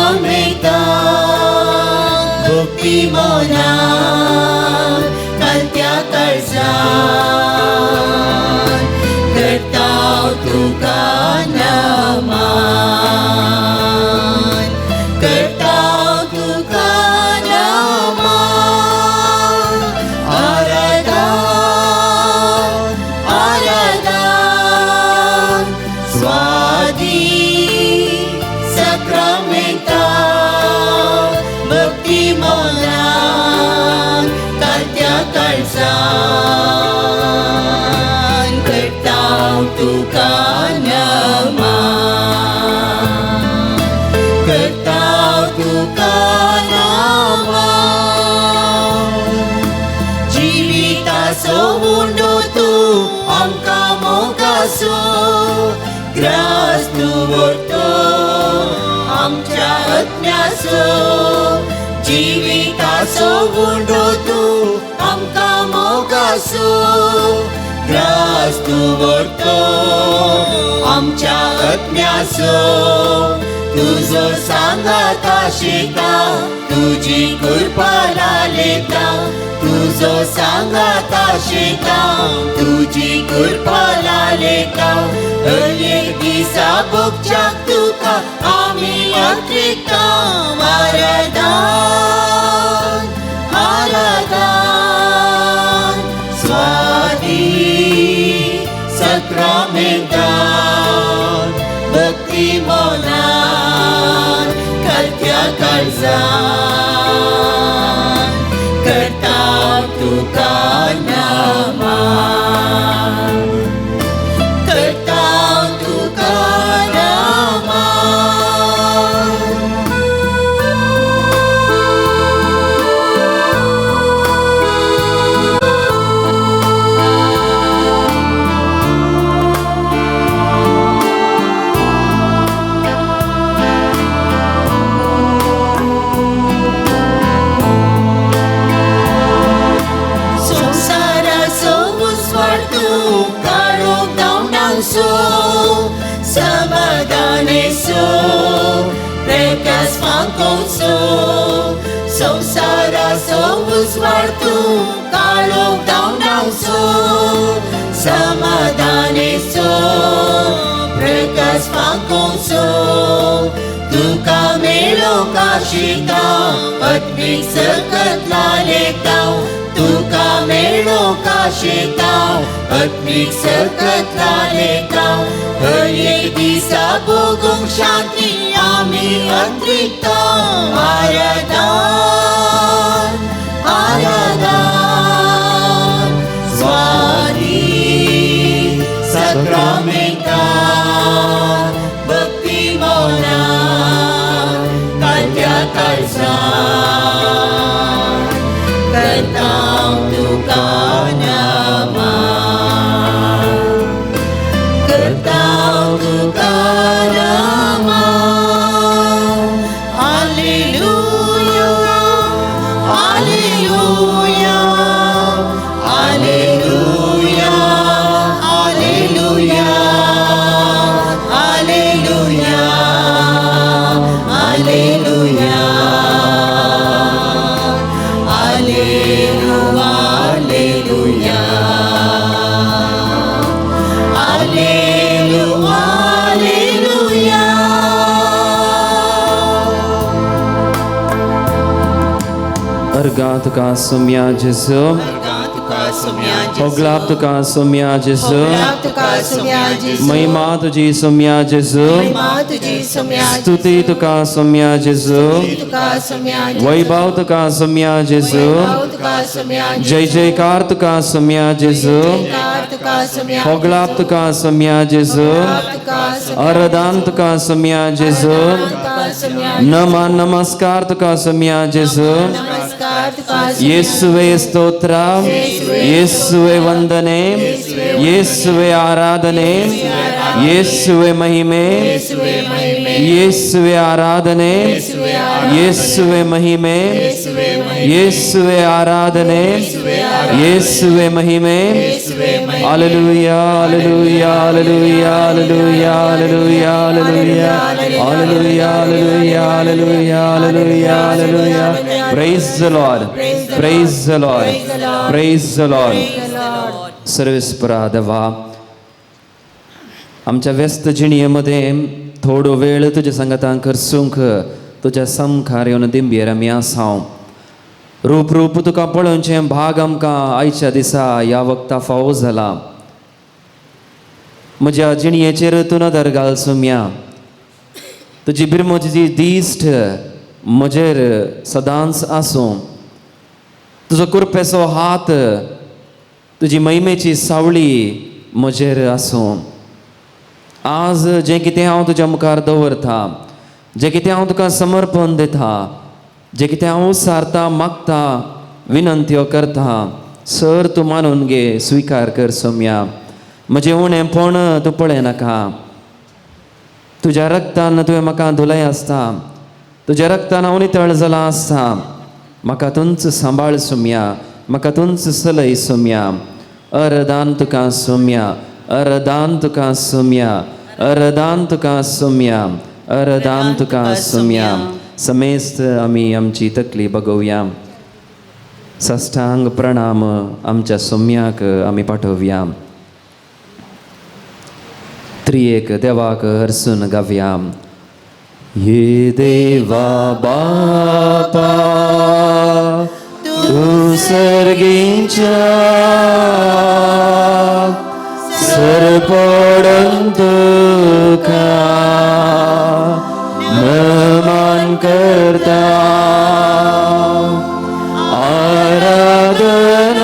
सक्रमेंटान भक्ती मौनान कालत्या काळजान करताव तुका नमन करताव तुका नमन आराधन आराधन स्वादी सक्रमेंटान भक्ती मौनान कालत्या काळजान करताव तुका नमन करताव तुका नमन जिविताचो मुंडो तूं आमकां मोगाचो ग्रास तूं व्हरतो आमच्या आत्म्याचो जिविताचो मुंडो तूं आमकां मोगाचो ग्रास तूं व्हरतो आमच्या आत्म्याचो तुजो सांगात आशिता तुजी कृपा लालेता तुजो सांगात आशिता तुजी कृपा लालेता हर एक दिसा भोगच्याक तुका आमी अत्रिता आराधन आराधन स्वादी सक्रमेंटान भक्ती मौनान कालत्या काळजान करताव तुका नमन करताव तुका समाधानेसो प्रकाश फांकोसो संसाराचो उजवाड तूं काळोख धांवडावचो समाधानेसो प्रकाश फांकोसो तुका मेळोक आशिता आत्मीक सकत लालेताव तुका मेळोक आशिता आत्मीक सकत लालेताव हर एक दिसा भोगूंक शांती आमी अत्रिता आराधन आराधन स्वादी सक्रमेंटान भक्ती मौनान कालत्या काळजान करताव तुका नमन करताव तुका नमन हालेलुया हालेलुया हालेलुया हालेलुया हालेलुया हालेलुया Orgāt kā sumjā Jēzu, Oglābtu kā sumjā Jēzu, महिमा तुझी सौम्या Jēzu, स्तुति तुका सौम्या Jēzu, वैभव तुका सौम्या Jēzu, जय जयकार तुका सौम्या Jēzu, ओगलाब तुका सौम्या Jēzu, आराधन तुका सौम्या Jēzu, नमन नमस्कार तुका सौम्या Jēzu, ಯೇಸುವೆ ಸ್ತೋತ್ರ, ಯೇಸುವೆ ವಂದನೆ, ಯೇಸುವೆ ಆರಾಧನೆ, ಯೇಸುವೆ ಮಹಿಮೆ, ಯೇಸುವೆ ಆರಾಧನೆ, ಯೇಸುವೆ ಮಹಿಮೆ, ಯೇಸುವೆ ಆರಾಧನೆ, ಯೇಸುವೆ ಮಹಿಮೆ, Hallelujah, hallelujah, hallelujah, hallelujah, hallelujah, hallelujah, hallelujah, hallelujah, hallelujah, hallelujah, hallelujah. Praise the Lord, praise the Lord, praise the Lord. सर्वेस्परा देवा, आमच्या व्यस्त जिणयेमध्ये थोडो वेळ तुझ्या संगतान करसूंक तुझ्या समखार येवन दिंबेर आमी आसांव. रूप रूप तुका पळोवचें भाग आमकां आयच्या दिसा ह्या वक्ता फावो जाला. म्हज्या जिणयेचेर तूं नदर घाल सुम्या. तुजी बिरमोची दिश्ट म्हजेर सदांच आसूं. तुजो कुरपेचो हात, तुजी महिमेची सावळी म्हजेर आसूं. आज जें कितें हांव तुज्या मुखार दवरता, जें कितें हांव तुका समर्पण दिता, जें कितें हांव सारता, मागता, विनंत्यो करता, सर तूं मानून घे, स्विकार कर सोम्या. म्हजें उणेंपण तूं पळय नाका. तुज्या रक्तान तुवें म्हाका धुलय आसता. तुज्या रक्तान हांव नितळ जाला आसता. म्हाका तुंच सांबाळ सोम्या, म्हाका तुंच सलय सोम्या. अरदान तुका सोम्या, अरदान तुका सोम्या, अरदान तुका सोम्या, अरदान तुका सोम्या. समेस्त आमी आमची तकली बगोवया. साष्टांग प्रणाम आमच्या सोम्याक आमी पाठोवया. त्रिएक देवाक हरसून गावया. ये देवा बापा तूं सर्गीच्या सरपडन तुका नमन करता.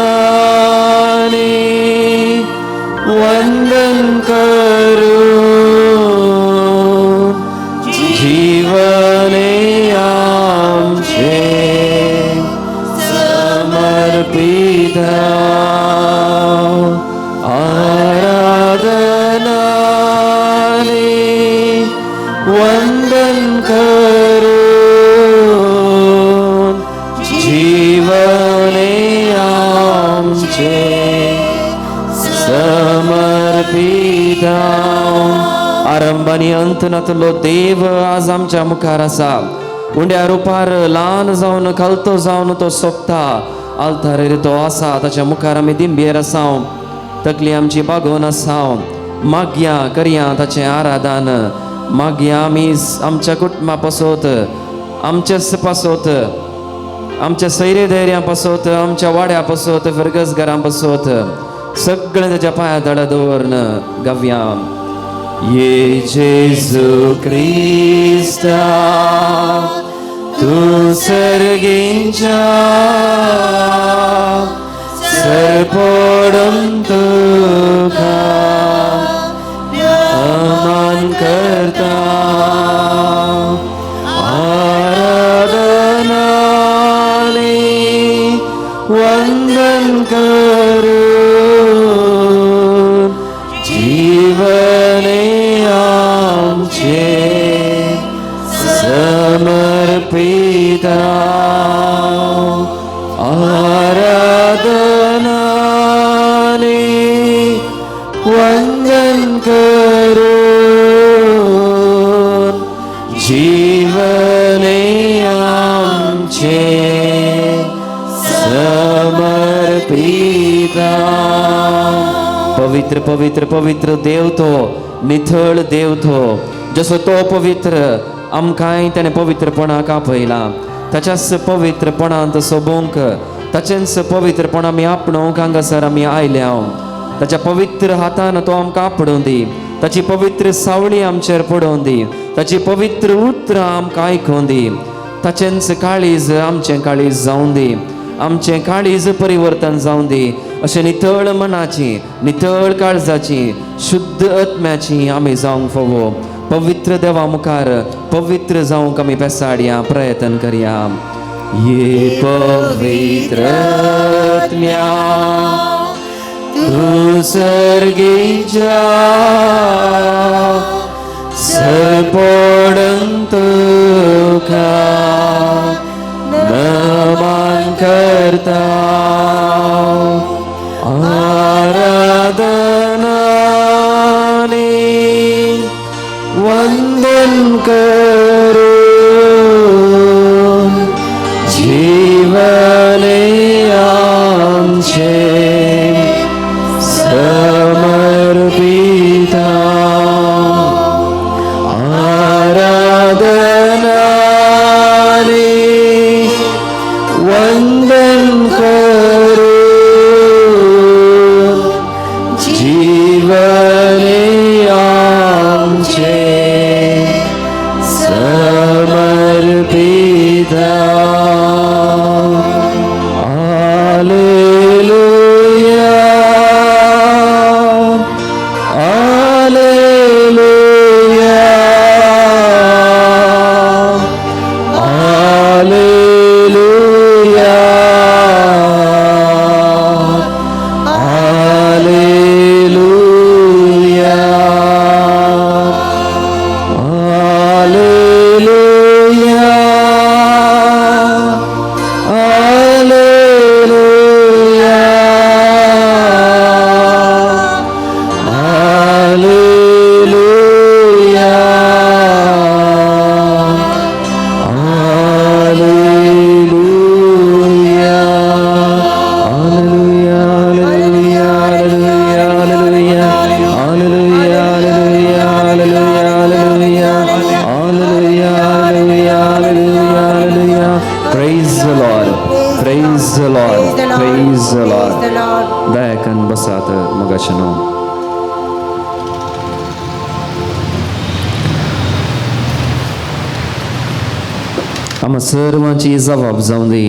आराधनाने वंदन करून जीवने आमचे समर्पिता. आराधनाने वंदन करून जीवने आमचे समर्पिता. आरंभानी अंत नातलो देव आज आमच्या मुखार आसा. उंड्या रुपार ल्हान जावन खालतो जावन तो सोंपता. आल्तारेर तो आसा, ताच्या मुखार आमी दिंबेर आसाव. तकली आमची बागोवन आसाव. मागया करया ताचें आराधन. मागया आमी आमच्या कुटुंबा पासत, आमच्या पासत, आमच्या सैरे धैर्या पासत, आमच्या वाड्या पासत, फर्गसघरां पासत सगळें ताच्या पांया तळा दवरून गावया. ये जेजू क्रिस्ता तूं सर्गीच्या सरपडन तुका नमन करता. आराधनाने वंदन करून जीवने आमचे समर्पिता. आराधनाने वंदन करून जीवने आमचे समर्पिता. पवित्र पवित्र पवित्र देव तो, निथळ देव तो. जसो तो पवित्र आमकांय त्याने पवित्रपणाक आपयला. ताच्याच पवित्रपणांत सोबूंक, ताचेंच पवित्रपण आमी आपणूंक हांगासर आमी आयल्या. ताच्या पवित्र हातान तो आमकां आपणूं दी. ताची पवित्र सावळी आमचेर पडोवन दी. ताची पवित्र उतरां आमकां आयकून दी. ताचेंच काळीज आमचें काळीज जावं दी. आमचें काळीज परिवर्तन जावं दी. अशें नितळ मनाची, नितळ काळजाची, शुद्ध आत्म्याची आमी जावंक फोवो. पवित्र देवा मुखार पवित्र जावंक आमी पेसाडया, प्रयत्न करया. ये पवित्र आत्म्या तूं सर्गीच्या सरपडन तुका नमन करता. आराधना जीवने आमचे समर्पिता आराधनाने वंदन करू जीवने आमचे समर्पिता हालेलुया हालेलुया हालेलुया हालेलुया हालेलुया हालेलुया हालेलुया हालेलुया Praise the Lord. Praise the Lord. Praise the Lord. दयाकन बसात मगाशनो. आम्हा सर्वांची जबाब जाऊन दे.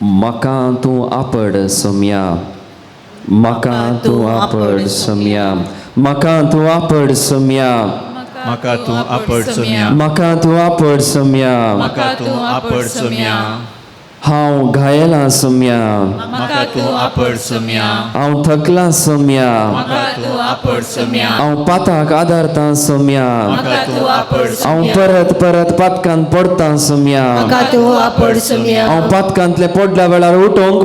म्हाका तूं आपड सोम्या. म्हाका तूं आपड सोम्या. म्हाका तूं आपड सोम्या. म्हाका तूं आपड सोम्या. म्हाका तूं आपड सोम्या. म्हाका तूं आपड सोम्या. हांव घायला सोम्या. म्हाका तूं आपड सोम्या. हांव थकला सोम्या. म्हाका तूं आपड सोम्या. हांव पाताक आदारता सोम्या. म्हाका तूं आपड हांव सोम्या. परत परत पातकांत पडता सोम्या. म्हाका तूं आपड सोम्या. हांव पातकांतले पडल्या वेळार उठोंक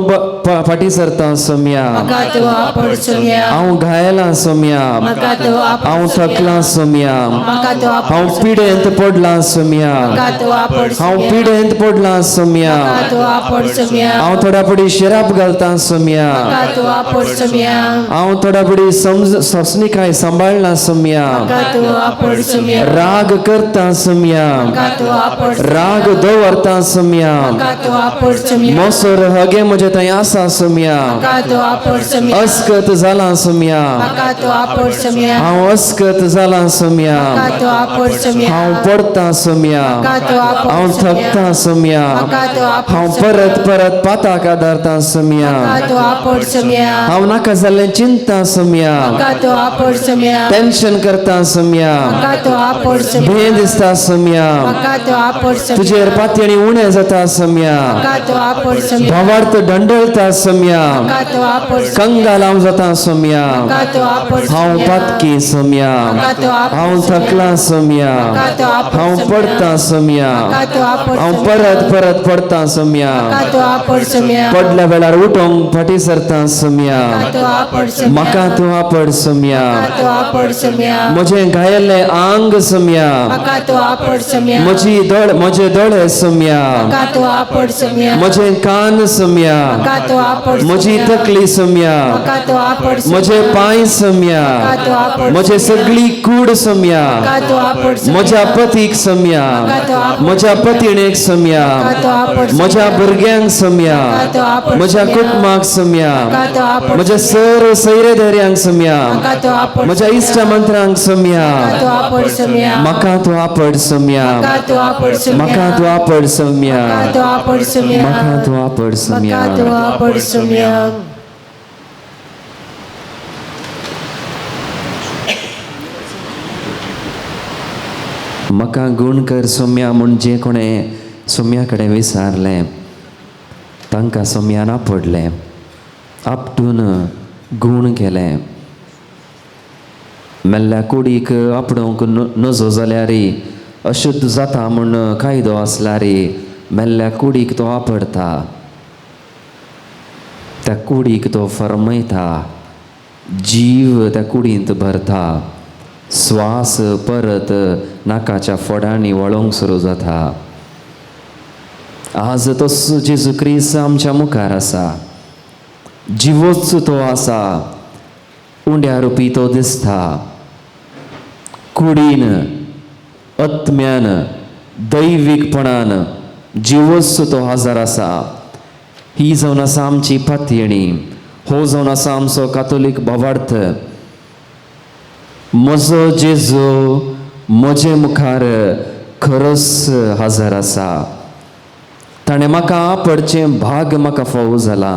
फाटी सरता सोम्या. म्हाका तूं आपड सोम्या. हांव घायला सोम्या. म्हाका तूं आपड हांव थकला सोम्या. म्हाका तूं आपड हांव पिडेंत पडला सोम्या. म्हाका तूं आपड हांव पिडेंत पडला सोम्या. म्हाका तूं आपड सोम्या. हांव थोड्या पडी शिराप घालता सोम्या. म्हाका तूं आपड सोम्या. हांव थोड्या पडी ससनिकाय सांबाळना सोम्या. म्हाका तूं आपड सोम्या. राग करता सोम्या. म्हाका तूं आपड राग दवरता सोम्या. म्हाका तूं आपड सोम्या. मोसोर हगे म्हजे थंय आसा सोम्या. म्हाका तूं आपड सोम्या. अस्कत जाला सोम्या. म्हाका तूं आपड सोम्या. हांव अस्कत जाला सोम्या. म्हाका तूं आपड सोम्या. हांव पडता सोम्या. म्हाका तूं आपड हांव सोम्या. थकता सोम्या. म्हाका तूं आपड हांव सोम्या. परत परत पाताक आदारता सोम्या. म्हाका तूं आपड सोम्या. हांव नाका जाल्लें चिंता सोम्या. म्हाका तूं आपड सोम्या. टेन्शन करता सोम्या. म्हाका तूं आपड सोम्या. भंय दिसता सोम्या. म्हाका तूं आपड सोम्या. तुजेर पातयेणी उणें जाता सोम्या. म्हाका तूं आपड सोम्या. भावार्थ दंडळता सोम्या. म्हाका तूं आपड सोम्या. कंगाल हांव जाता सोम्या. म्हाका तूं आपड हांव सोम्या. पातकी सोम्या. म्हाका तूं आपड हांव सोम्या. थकला सोम्या. म्हाका तूं आपड हांव सोम्या. पडता सोम्या. म्हाका तूं आपड हांव सोम्या. परत परत पडता सोम्या. म्हाका तूं आपड सोम्या. पडल्या वेळार उठोंक फाटी सरता सोम्या. म्हाका तूं आपड सोम्या. म्हाका तूं आपड सोम्या. म्हाका तूं आपड सोम्या. म्हजें घायल्लें आंग सोम्या. म्हाका तूं आपड सोम्या. म्हजे दोळे सोम्या. म्हाका तूं आपड सोम्या. म्हजें कान सोम्या. म्हाका तूं आपड म्हजी सोम्या. तकली सोम्या. म्हाका तूं आपड सोम्या. म्हजे पांय सोम्या. म्हाका तूं आपड म्हजे सगळी कूड सोम्या. म्हाका तूं आपड सोम्या. म्हज्या पतीक सोम्या. म्हाका तूं आपड म्हज्या पतिणेक सोम्या. म्हाका तूं आपड म्हज्या भुरग्यांक सोम्या. म्हाका तूं आपड म्हज्या सोम्या. कुटुंबाक सोम्या. म्हाका तूं आपड म्हज्या सैरेधर्यांक सोम्या. म्हाका तूं आपड म्हज्या इश्टमंत्रांक सोम्या. म्हाका तूं आपड सोम्या. म्हाका तूं आपड सोम्या. म्हाका तूं आपड सोम्या. म्हाका तूं आपड सोम्या. म्हाका तूं आपड सोम्या. म्हाका तूं आपड सोम्या. म्हाका तूं आपड सोम्या. म्हाका गूण कर सोम्या म्हूण जे कोणें सोम्या कडेन विचारलें तांकां सोम्यान आपडलें. आपटून गूण केलें. मेल्ल्या कुडीक आपणूक नजो जाल्यार अशुद्ध जाता म्हूण कायदो आसल्यार मेल्ल्या कुडीक तो आपडता. त्या कुडीक तो फर्मयता. जीव त्या कुडींत भरता. स्वास परत नाकाच्या फोडांनी वळोंक सुरू जाता. आज तसो जेजू क्रिस्त आमच्या मुखार आसा, जिवोच तो आसा, उंड्या रुपी तो दिसता, कुडीन आत्म्यान दैवीकपणान जिवोच तो हजर आसा. ही जावन आसा आमची पातयणी, हो जावन आसा आमचो कातोलीक भावार्थ. म्हजो जेजू म्हजे मुखार खरोच हजर आसा. ताणें म्हाका आपडचें भाग म्हाका फावो जाला.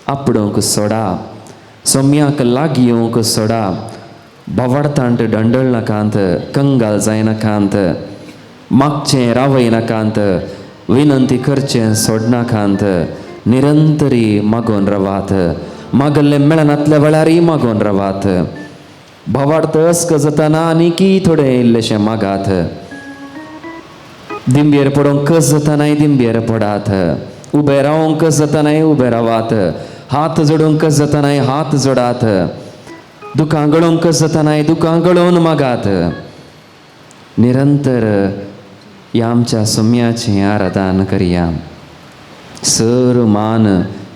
आपणूक सोडा, सोम्याक लागीं येवंक सोडा, भावार्थांत डंडळ नाकांत, कंगाल जायनाकांत, मागचें रावय नाकांत, विनंती करचें सोडनाकांत, निरंतरी मागोवन रावात. मागल्लें मेळनातल्या वेळारय मागोवन रावात. भावार्थ अस्क जाताना आनीकय थोडें इल्लेशें मागात. दिंबेर पडोवंक कस जातानाय दिंबेर पडात. उबे रावंक कस जातानाय उबे रावात. हात जोडूंक कस जातानाय हात जोडात. दुखां गळोवंक कस जातानाय दुखां गळोवन मागात. निरंतर ह्या आमच्या सोम्याचें आराधन करया. सर मान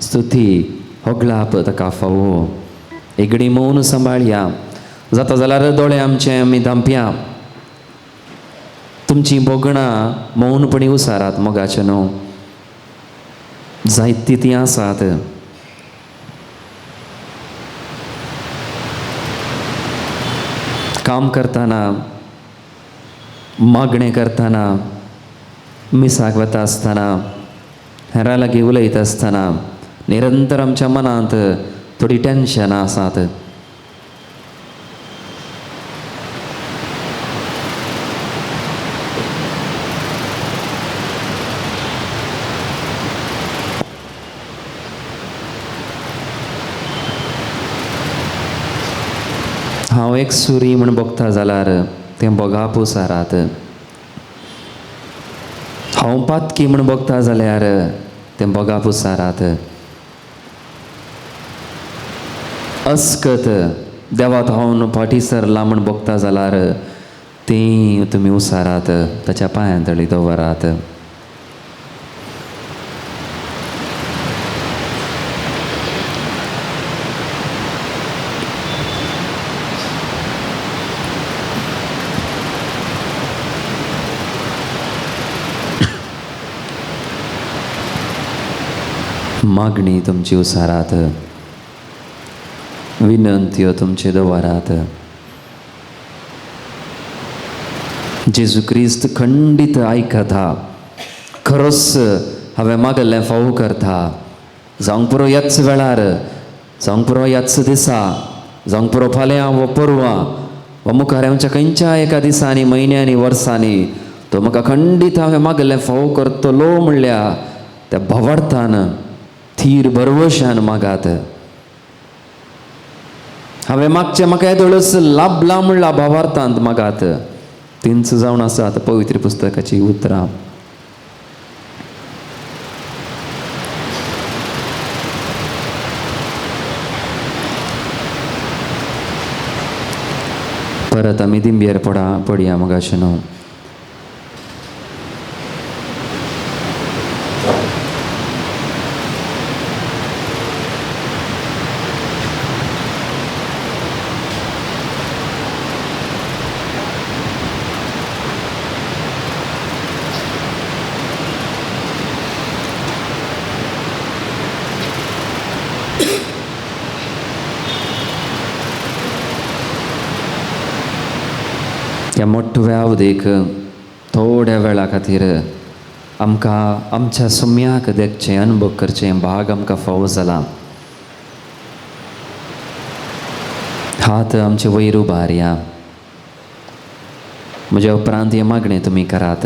स्तुती होगलाप ताका फावो. एगडी मौन सांबाळया. जाता जाल्यार दोळे आमचे आमी धांपया. तुमची बोगणां मौनपणी उसारात मोगाचे न्हू. जायती ती आसात. काम करतना, मागणें करतना, मिसाक वता आसतना, हेरां लागीं उलयता आसतना निरंतर आमच्या मनांत थोडी टेन्शनां आसात. हांव एक सुरी म्हण बगता जाल्यार तें बोगाप उसारात. हांव पातकी म्हण बगता जाल्यार तें बोगाप उसारात. अस्कत देवात हांव फाटी सरला म्हण बगता जाल्यार तें तुमी उसारात, ताच्या पांयां तळी दवरात. मागणी तुमची उसारात, विनंत्यो तुमचे दवरात. जेजू क्रिस्त खंडीत आयकता. खरोच हांवें मागल्लें फावो करता. जावंक पुरो ह्याच वेळार, जावंक पुरो ह्याच दिसा, जावंक पुरो फाल्यां वो परवां वा मुखार आमच्या खंयच्या एका दिसांनी, म्हयन्यांनी, वर्सांनी तो म्हाका खंडीत हांवें मागल्लें फावो करतलो म्हणल्या त्या भावार्थान थीर भरवशान मागात. हांवें मागचें म्हाका येदोळस लाभला म्हणला भावार्थांत मागात. तिंच जावन आसात पवित्र पुस्तकाची उतरां. परत आमी दिंबेर पडया मगाशें न्हू. त्या मोठ्या अवधीक थोड्या वेळा खातीर आमकां आमच्या सोम्याक देखचें अनुभव करचें भाग आमकां फावो जाला. हात आमचे वयर उबारया. म्हज्या उपरांत हे मागणें तुमी करात.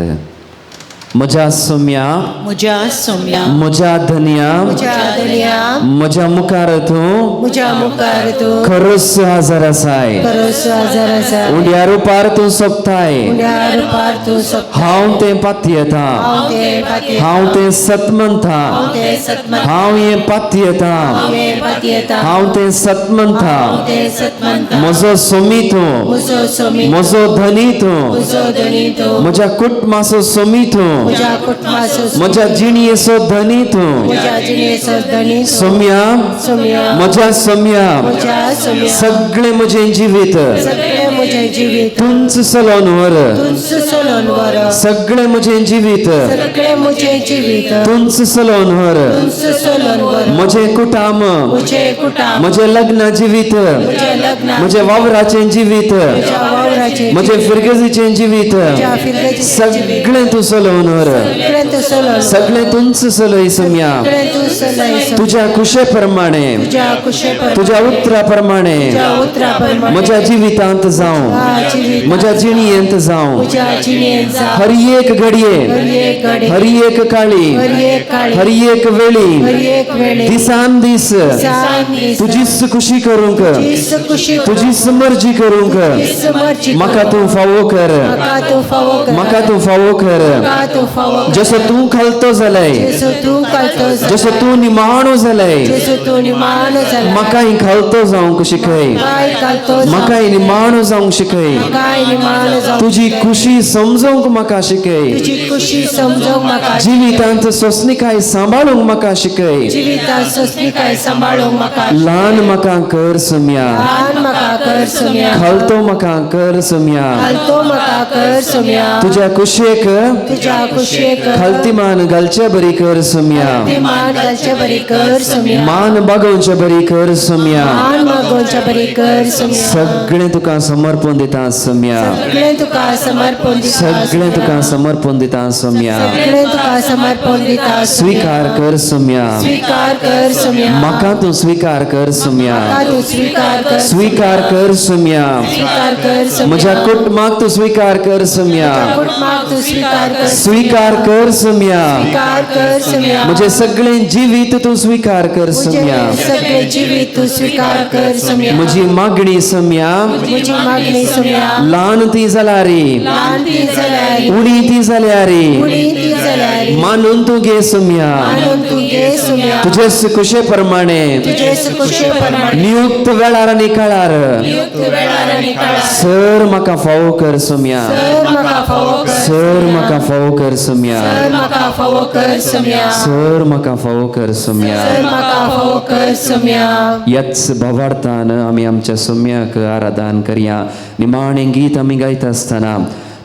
म्हज्या सोम्या, म्हज्या सोम्या, म्हज्या धन्या, म्हज्या धन्या, म्हज्या मुखार तूं म्हज्या मुखार तूं खरोच हजर आसाय. खरोच हजर आसा. उंड्या रुपार तूं सोंपताय. उंड्या रुपार तूं सोंपता. हांव तें पातयेता. हांव तें पातयेता. हांव तें सतमंता. हांव तें सतमंता. हांव हें पातयेता. हांव हें पातयेता. हांव तें सतमंता. हांव तें सतमंता. म्हजो सोमी तूं. म्हजो सोमी, म्हजो धनी तूं. म्हजो धनी तूं. म्हज्या कुटुंबाचो सोमी तूं. म्हज्या कुटुंबाचो म्हज्या जिणयेचो धनी तूं म्हज्या जिणेचो धनी सोम्या सोम्या म्हज्या सोम्या म्हज्या सोम्या सगळे म्हजें जिवीत सगळे म्हजें जिवीत तुंच चलोन व्हर तुंच चलोन व्हर सगळे म्हजें जिवीत सगळे म्हजें जिवीत तुंच चलोन व्हर तुंच चलोन व्हर म्हजें कुटाम म्हजें कुटाम म्हजें लग्न जिवीत म्हजें लग्न म्हजें वावराचें जिवीत म्हज्या वावराचें म्हजें फिरगेजीचें जिवीत म्हज्या फिरगेचें सगळें तूं चलोवन व्हर सगळें तूं चलोन सगळें तुंच चलय सोम्या सगळें तूं चलय तुज्या कुशे प्रमाणे तुज्या कुशे तुज्या उतरा प्रमाणे तुज्या उतरा प्रमाणे म्हज्या जिवितांत जावं जिवीत म्हज्या जिणयेंत जावं म्हज्या जिणेंत जा हर एक घडये हर एक घडी हर एक काळी हर एक काळी हर एक वेळी हर एक वेळी दिसान दीस दिसान दीस तुजीच खुशी करूंक तुजीच खुशी तुजीच मर्जी करूंक तुजीच मर्जी म्हाका तूं फावो कर म्हाका तूं फावो कर म्हाका तूं फावो कर म्हाका तूं फावो कर जसो तूं खालतो जालाय जेसू तूं कालतो जसो तूं निमाणो जालाय जेसू तूं निमान जाला म्हाकाय खालतो जावंक शिकय काय कालतो म्हाकाय निमाणो जावंक शिकय काय निमान जाऊ तुजी खुशी समजोवंक म्हाका शिकय तुजी खुशी समजोवंक म्हाका जिवितांत सोंसणीकाय सांबाळूंक म्हाका शिकय जिवितांत सोंसणीकाय सांबाळूंक म्हाका ल्हान म्हाका कर सोम्या ल्हान म्हाका कर सोम्या खालतो म्हाका कर सोम्या कालतो म्हाका कर सोम्या तुज्या कुशेक तुज्या कुशेक खालतीमान घालचे बरी कर सोम्या ते मान घालचे बरी कर सोम्या मान बागोवचे बरी कर सोम्या मान मागोवचे बरी कर सोम्या सगळें तुका समर्पण दिता सोम्या सगळें तुका समर्पण दिता सगळें तुका समर्पण दिता सोम्या सगळें तुका समर्पण दिता स्वीकार कर सोम्या स्वीकार कर सोम्या म्हाका तूं स्वीकार कर सोम्या म्हाका तूं स्वीकार कर स्वीकार कर सोम्या स्वीकार कर सोम्या म्हज्या कुटुंबाक तू स्वीकार कर सोम्या कुटुंबाक तूं स्वीकार कर स्वीकार कर सोम्या स्वीकार कर सोम्या म्हजें सगळें जिवीत तू स्वीकार कर सोम्या सगळे जिवीत तू स्वीकार कर सोम्या म्हजी मागणी सोम्या म्हजी मागणी सोम्या ल्हान ती जाल्यारी ल्हान ती जाल्यार उणी ती जाल्यारी उणी ती जाल्यार मानून तू घे सोम्या मानून तू घे सोम्या तुजे कुशे प्रमाणे तुजे सुकुशे प्रमाणे नियुक्त वेळार आनी काळार युक्त वेळार आनी काळार सर म्हाका फावो कर सोम्या सर म्हाका फावो कर सर म्हाका फावो कर सोम्या सर म्हाका फावो कर सोम्या सर म्हाका फावो कर सोम्या सर म्हाका फावो कर सोम्या ह्याच भावार्थान आमी आमच्या सोम्याक आराधन करया निमाणें गीत आमी गायता आसतना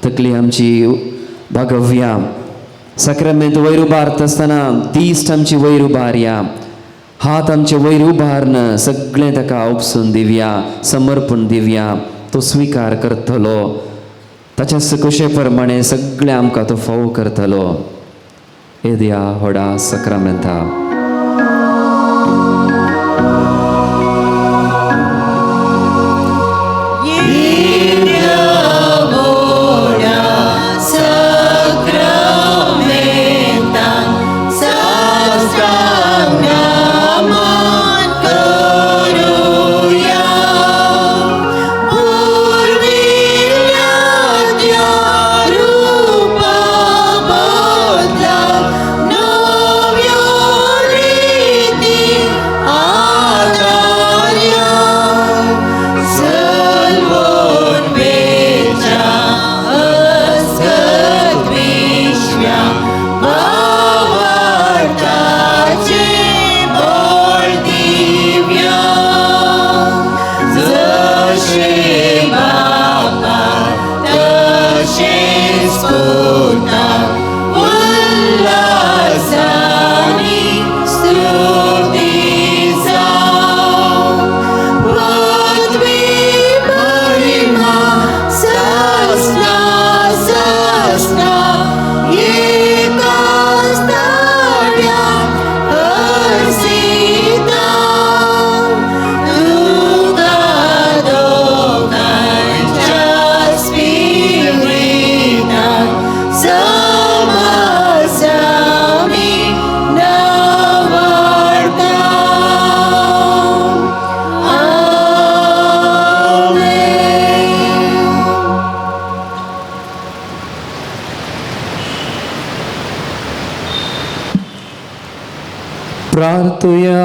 तकली आमची भागव्या सक्रामेंत वयर उबारता आसतना दिश्ट आमची वयर उबारया हात आमचे वयर उबारन सगळें ताका उपसून दिवया समर्पण दिवया तो स्वीकार करतलो ताच्या कुशे प्रमाणे सगळें आमकां तो फावो करतलो एद्या व्हडा सक्रामेंता प्रार्थुया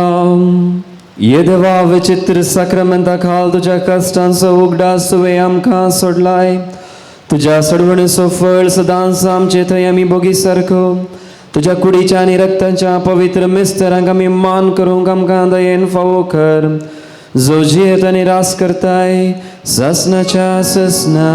ये देवा विचित्र सक्रामेंता खाल तुझ्या कष्टांचो उगडास तुवें आमकां सोडलाय तुझ्या सडवणीचो फळ सदांच आमचे थंय आमी बोगी सारखो तुझ्या कुडीच्या आनी रक्ताच्या पवित्र मिस्तरांक आमी मान करूंक आमकां दयेन फावो कर जो जियेत आनी रास करताय ससनाच्या ससना.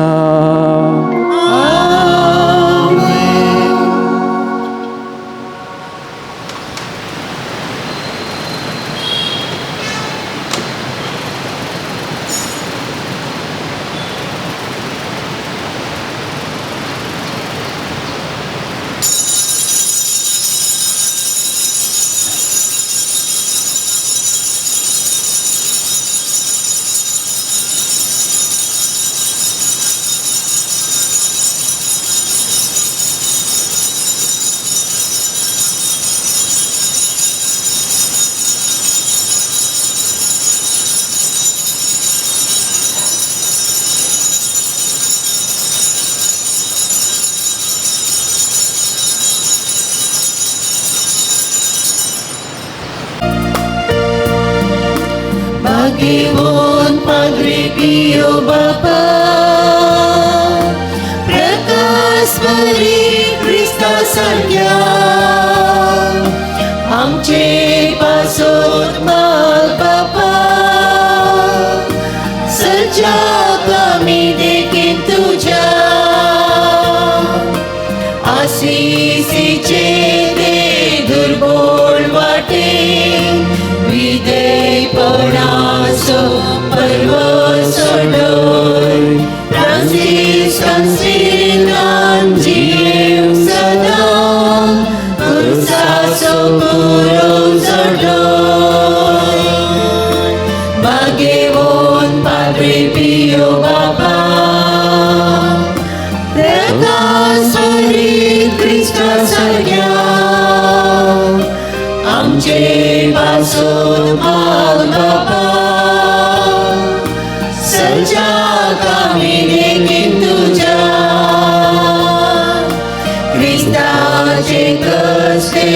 Pagewon Padre Pio Bapa प्रकाश बरी ख्रिस्ता सारख्या आमचे पासोत माग बापा सज्जाक आमी देखीन तुझ्या आशिसीचे ते दुर्बळ वाटे विधेयपणाचो पर्व सोडोय फ्रांसिस्कान जीव सदा खुर्साचो पुरो जोडोय. भाग्यवान पाद्रे पियो बाबा प्रकाश बरी ख्रिस्ता सारख्या आमचे पासोत माग बापा सज्जाक आमी देखीन तुझ्या ख्रिस्ताचे कष्टे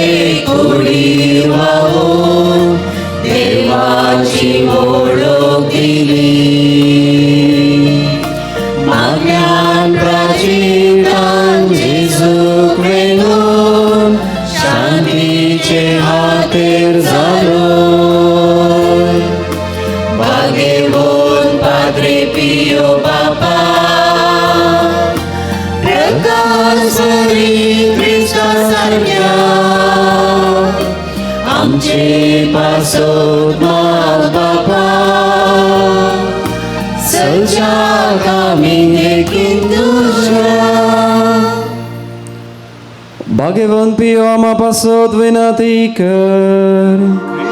कुडीर व्हावून देवाची ओळख दिली. मागण्यान प्राचीनान जेजूक वेगून शांतीचे हातेर जालो. भाग्यवान पाद्रे पियो बापा प्रकाश बरी ख्रिस्ता सारख्या आमचे पासोत माग बापा सज्जाक आमी देखीन तुझ्या. भाग्यवान पियो आमा पासोत विनंती कर.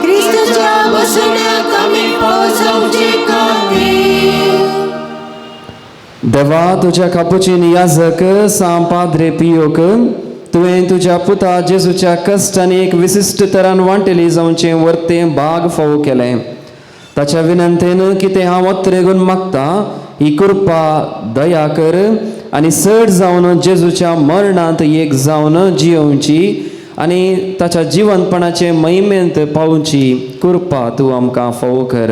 ख्रिस्ताच्या बसण्याक आमी पोचोवचे खातीर देवा तुझ्या कापुचीन याजक सांव पाद्रे पियोक तुवें तुज्या पुता जेजूच्या कश्टांनी एक विशिश्ट तरान वांटेली जावचे वर्तें भाग फावो केलें. ताच्या विनंतेन कितें हांव अत्रेगून मागता ही कृपा दया कर आनी चड जावन जेजूच्या मरणांत एक जावन जियोवची आनी ताच्या जिवंतपणाचे महिमेंत पावची कृपा तूं आमकां फावो कर.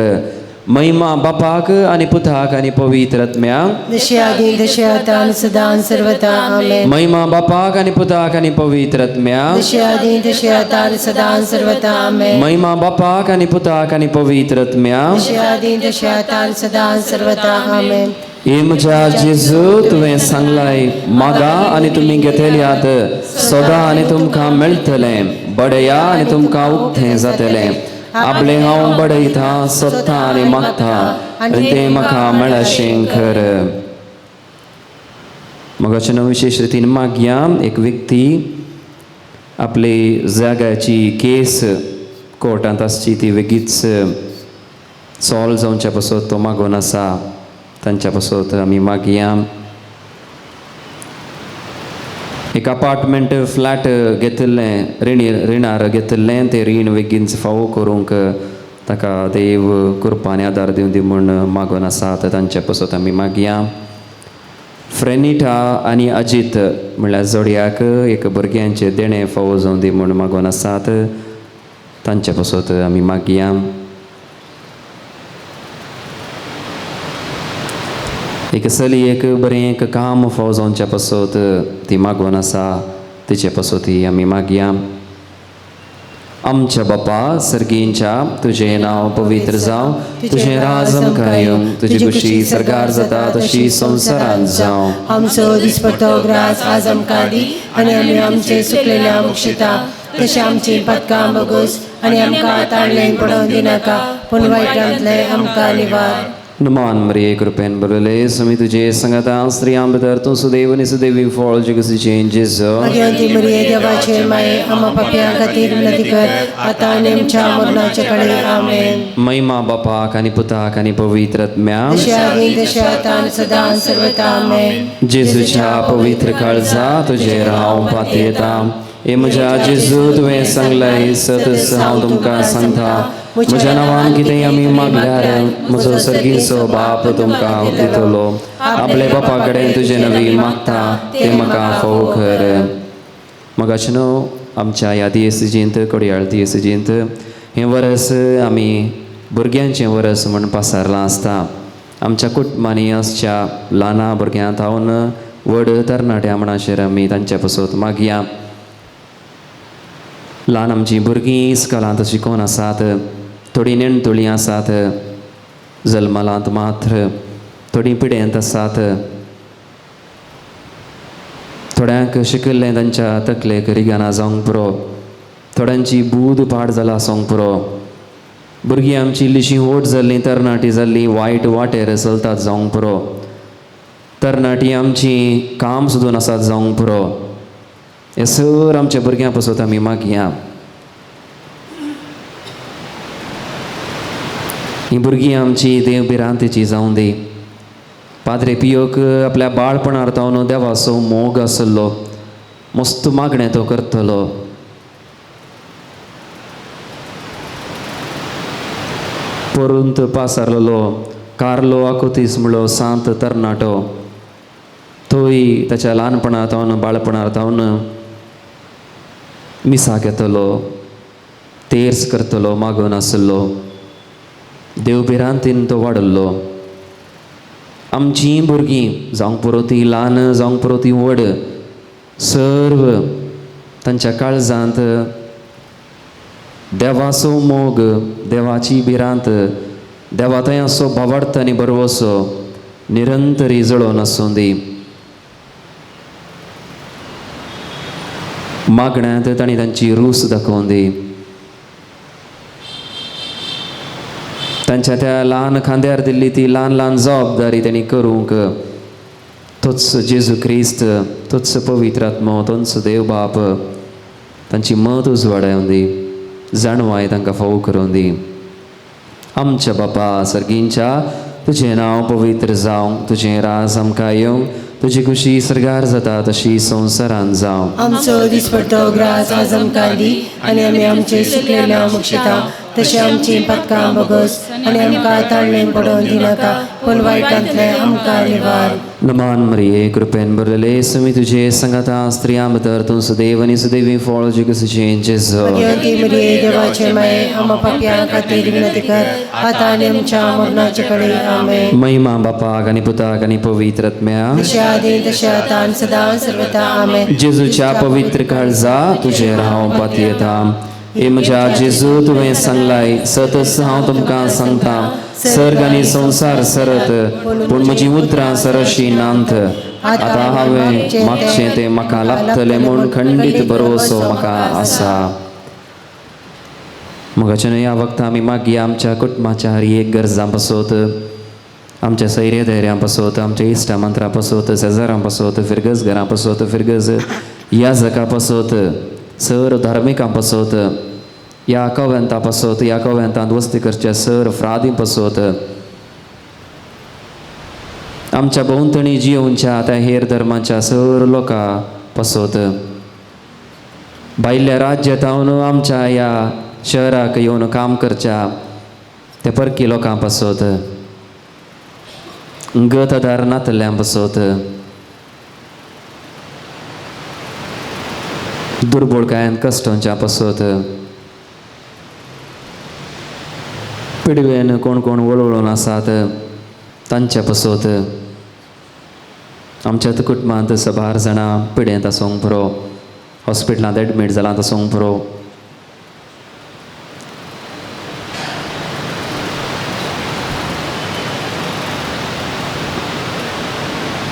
महिमा बापाक आनी पुताक आनी पवित्र आत्म्याक जशी आदी तशी आता आणि सदा आणि सर्वदा आमेन. महिमा बापाक आनी पुताक आनी पवित्र आत्म्याक जशी आदी तशी आता आणि सदा आणि सर्वदा आमेन. महिमा बापाक आनी पुताक आनी पवित्र आत्म्याक जशी आदी तशी आता आणि सदा आणि सर्वदा आमेन. हे म्हज्या जेजू तुवें सांगलाय मागा आनी तुमी घेतल्यात सोदा आनी तुमकां मेळटलें बडया आनी तुमकां उक्तें जातलें. आपले हांव बडयता सोदता आनी मागता आनी तें म्हाका मेळशें कर. मोगाच्या विशेष रितीन मागया एक व्यक्ती आपली जाग्याची केस कोर्टांत आसची ती बेगीच सॉल्व जावच्या पासत तो मागून आसा तांच्या पासत आमी मागया. एक अपार्टमेंट फ्लॅट घेतिल्लें रिणार घेतिल्लें तें रीण बेगीन फावो करूंक ताका देव कृपाने आदार दिवं दी म्हूण मागून आसात तांच्या पासत आमी मागया. फ्रेनिटा आनी अजीत म्हणल्यार जोडयाक एक भुरग्यांचे देणें फावो जावं दी म्हूण मागून आसात तांच्या पासत आमी मागया. एक चली एक बरें एक काम फावो जावच्या पासत ती मागोवन आसा तिचे पासत आमी मागया. आमच्या बापा सर्गींच्या तुझें नांव पवित्र जावं, तुझें राज आमकां येवं, तुजी कुशी सरकार जाता तशी संवसारांत जावं. आमचो दिसपट्टो ग्रास आज आमकां दी आनी आमी आमचे सुकलेल्या मुक्षिता तशें आमची पदकां बोगूस आनी आमकां ताळलें पडोवंक दिनाका पूण वायटांतले आमकां निवार. नमान मरिये कृपेन बरले समी तुझे संगता स्त्रियां भितर तूं सुदैव आनी सुदैवी फळ जगसीचें जेजू. भगवंती मरिये देवाचे माये आम्हा पापयां खातीर विनंती कर आतां आनी आमच्या मरणाचे कडेन आमेन. महिमा बापाक आनी पुताक आनी पवित्र आत्म्याक तशें आदी तशें आतां सदां सर्वता आमेन. जेजूच्या पवित्र काळजा तुजेर हांव पाती येता. हे म्हज्या जेजू तुवें सांगलें सतत हांव तुमकां सांगता म्हज्या नांवान कितेंय आमी मागल्यार म्हजो सर्गीचो बाप तुमकां दितलो. आपले बापा कडेन तुजें नवी मागता तें म्हाका फोव कर. मगाचे न्हू आमच्या ह्या दियेसजींत कोडयाळ दियेसजींत हें वर्स आमी भुरग्यांचें वर्स म्हण पासारलां आसता. आमच्या कुटुंबांनी आसच्या ल्हान भुरग्यां थावन व्हड तरणाट्या मनाचेर आमी तांच्या पासत मागया. ल्हान आमचीं भुरगीं इस्कॉलांत शिकोवन आसात, थोडीं नेणतुळीं आसात, जल्मालांत मात्र, थोडीं पिडेंत आसात, थोड्यांक शिकिल्लें तांच्या तकलेक रिगाना जावंक पुरो, थोड्यांची बूद पाड जाला आसूंक पुरो. भुरगीं आमची इल्लीशीं व्हड जाल्लीं तरणाटीं जाल्लीं वायट वाटेर चलतात जावंक पुरो. तरणाटीं आमचीं काम सोदून आसात जावंक पुरो. हे सर आमच्या भुरग्यां पासत आमी मागया. ही भुरगीं आमची देव भिरांतीची जावं दी. पाद्रे पियोक आपल्या बाळपणार तावन देवाचो मोग आसलो, मस्त मागणें तो करतलो. परूंत पासारलो कार्लो आकुतीस म्हणलो सांत तरणाटो. तोय ताच्या ल्हानपणां तावन बाळपणार तावन मिसाक येतलो, तेर्स करतलो, मागून आसलो. देव भिरांतीन तो वाडल्लो. आमचीं भुरगीं जावंक पुरो ती ल्हान जावंक पुरो ती व्हड, सर्व तांच्या काळजांत देवाचो मोग, देवाची भिरांत, देवा थंय असो भावार्थ आनी बरवसो निरंतरी जळोवन आसूं दी. मागण्यांत तांणी तांची रूस दाखोवन दी. तांच्या त्या ल्हान खांद्यार दिल्ली ती ल्हान ल्हान जबाबदारी तांणी करूंक तोच जेजू क्रिस्त, तोच पवित्र आत्मो, तोच देव बाप तांची मत उजवाडावन दी, जाणवाय तांकां फावो करून दी. आमच्या बापा सर्गींच्या तुजें नांव पवित्र जावं, तुजें राज आमकां येवं, तुजी कुशी सरगार जाता तशी संवसारांत जावं. आमचो दिसपट्टो ग्रास आज आमकां दी आनी आमी आमचे सुकलेल्या मुक्षिता तशें आमची पदकां बोगूस आनी आमकां ताळलें पडोवंक दिनाका पूण वायटांतले आमकां निवार. नमान मरिये कृपेन बरले समी तुजे संगता स्त्रियां भितर तूं सुदैव आनी सुदैवी फळ जगसीचें जेजू. भगवंती मरिये देवाचे माये आम्हा पापयां खातीर विनंती कर आतां आनी आमच्या मरणाचे कडेन आमेन. महिमा बापाक आनी पुताक आनी पवित्र आत्म्याक तशें आदी तशें आतां आनी सदां सर्वता आमेन. जेजूच्या पवित्र काळजा तुजेर हांव पाती येता. हे म्हज्या जेजू तुवें सांगलाय सतत हांव तुमकां सांगता सर्ग आनी संवसार सरत पूण म्हजी उतरां सरशी नांत. आतां हांवें मागचें तें म्हाका लागतलें म्हूण खंडीत भरवसो म्हाका आसा. मगाच्यान ह्या वक्ता आमी मागया आमच्या कुटुंबाच्या हर एक गरजां पासत, आमच्या सैर्य धैर्यां पासत, आमच्या इश्टा मंत्रा पासत, शेजारां पासत, फिरगज घरां पासत, फिरगज याजकां पासत, सर धार्मिकां पासत, ह्या कव्यांतां पासत, ह्या कव्यांतांत वस्ती करच्या सर फ्रादीं पासत, आमच्या भोंवतणी जियोवच्या त्या हेर धर्माच्या सर लोकां पासत, भायल्या राज्यांतावन आमच्या ह्या शहराक येवन काम करच्या त्या परकी लोकां पासत, गतदार नातल्ल्यां पासत, दुर्बळकायेन कश्टांच्या पासत, पिडवेन कोण कोण वळवळून आसात तांच्या पासत, आमच्यात कुटुंबांत 12 जाणां पिडेंत आसूंक पुरो, हॉस्पिटलांत एडमीट जालां आसूंक पुरो.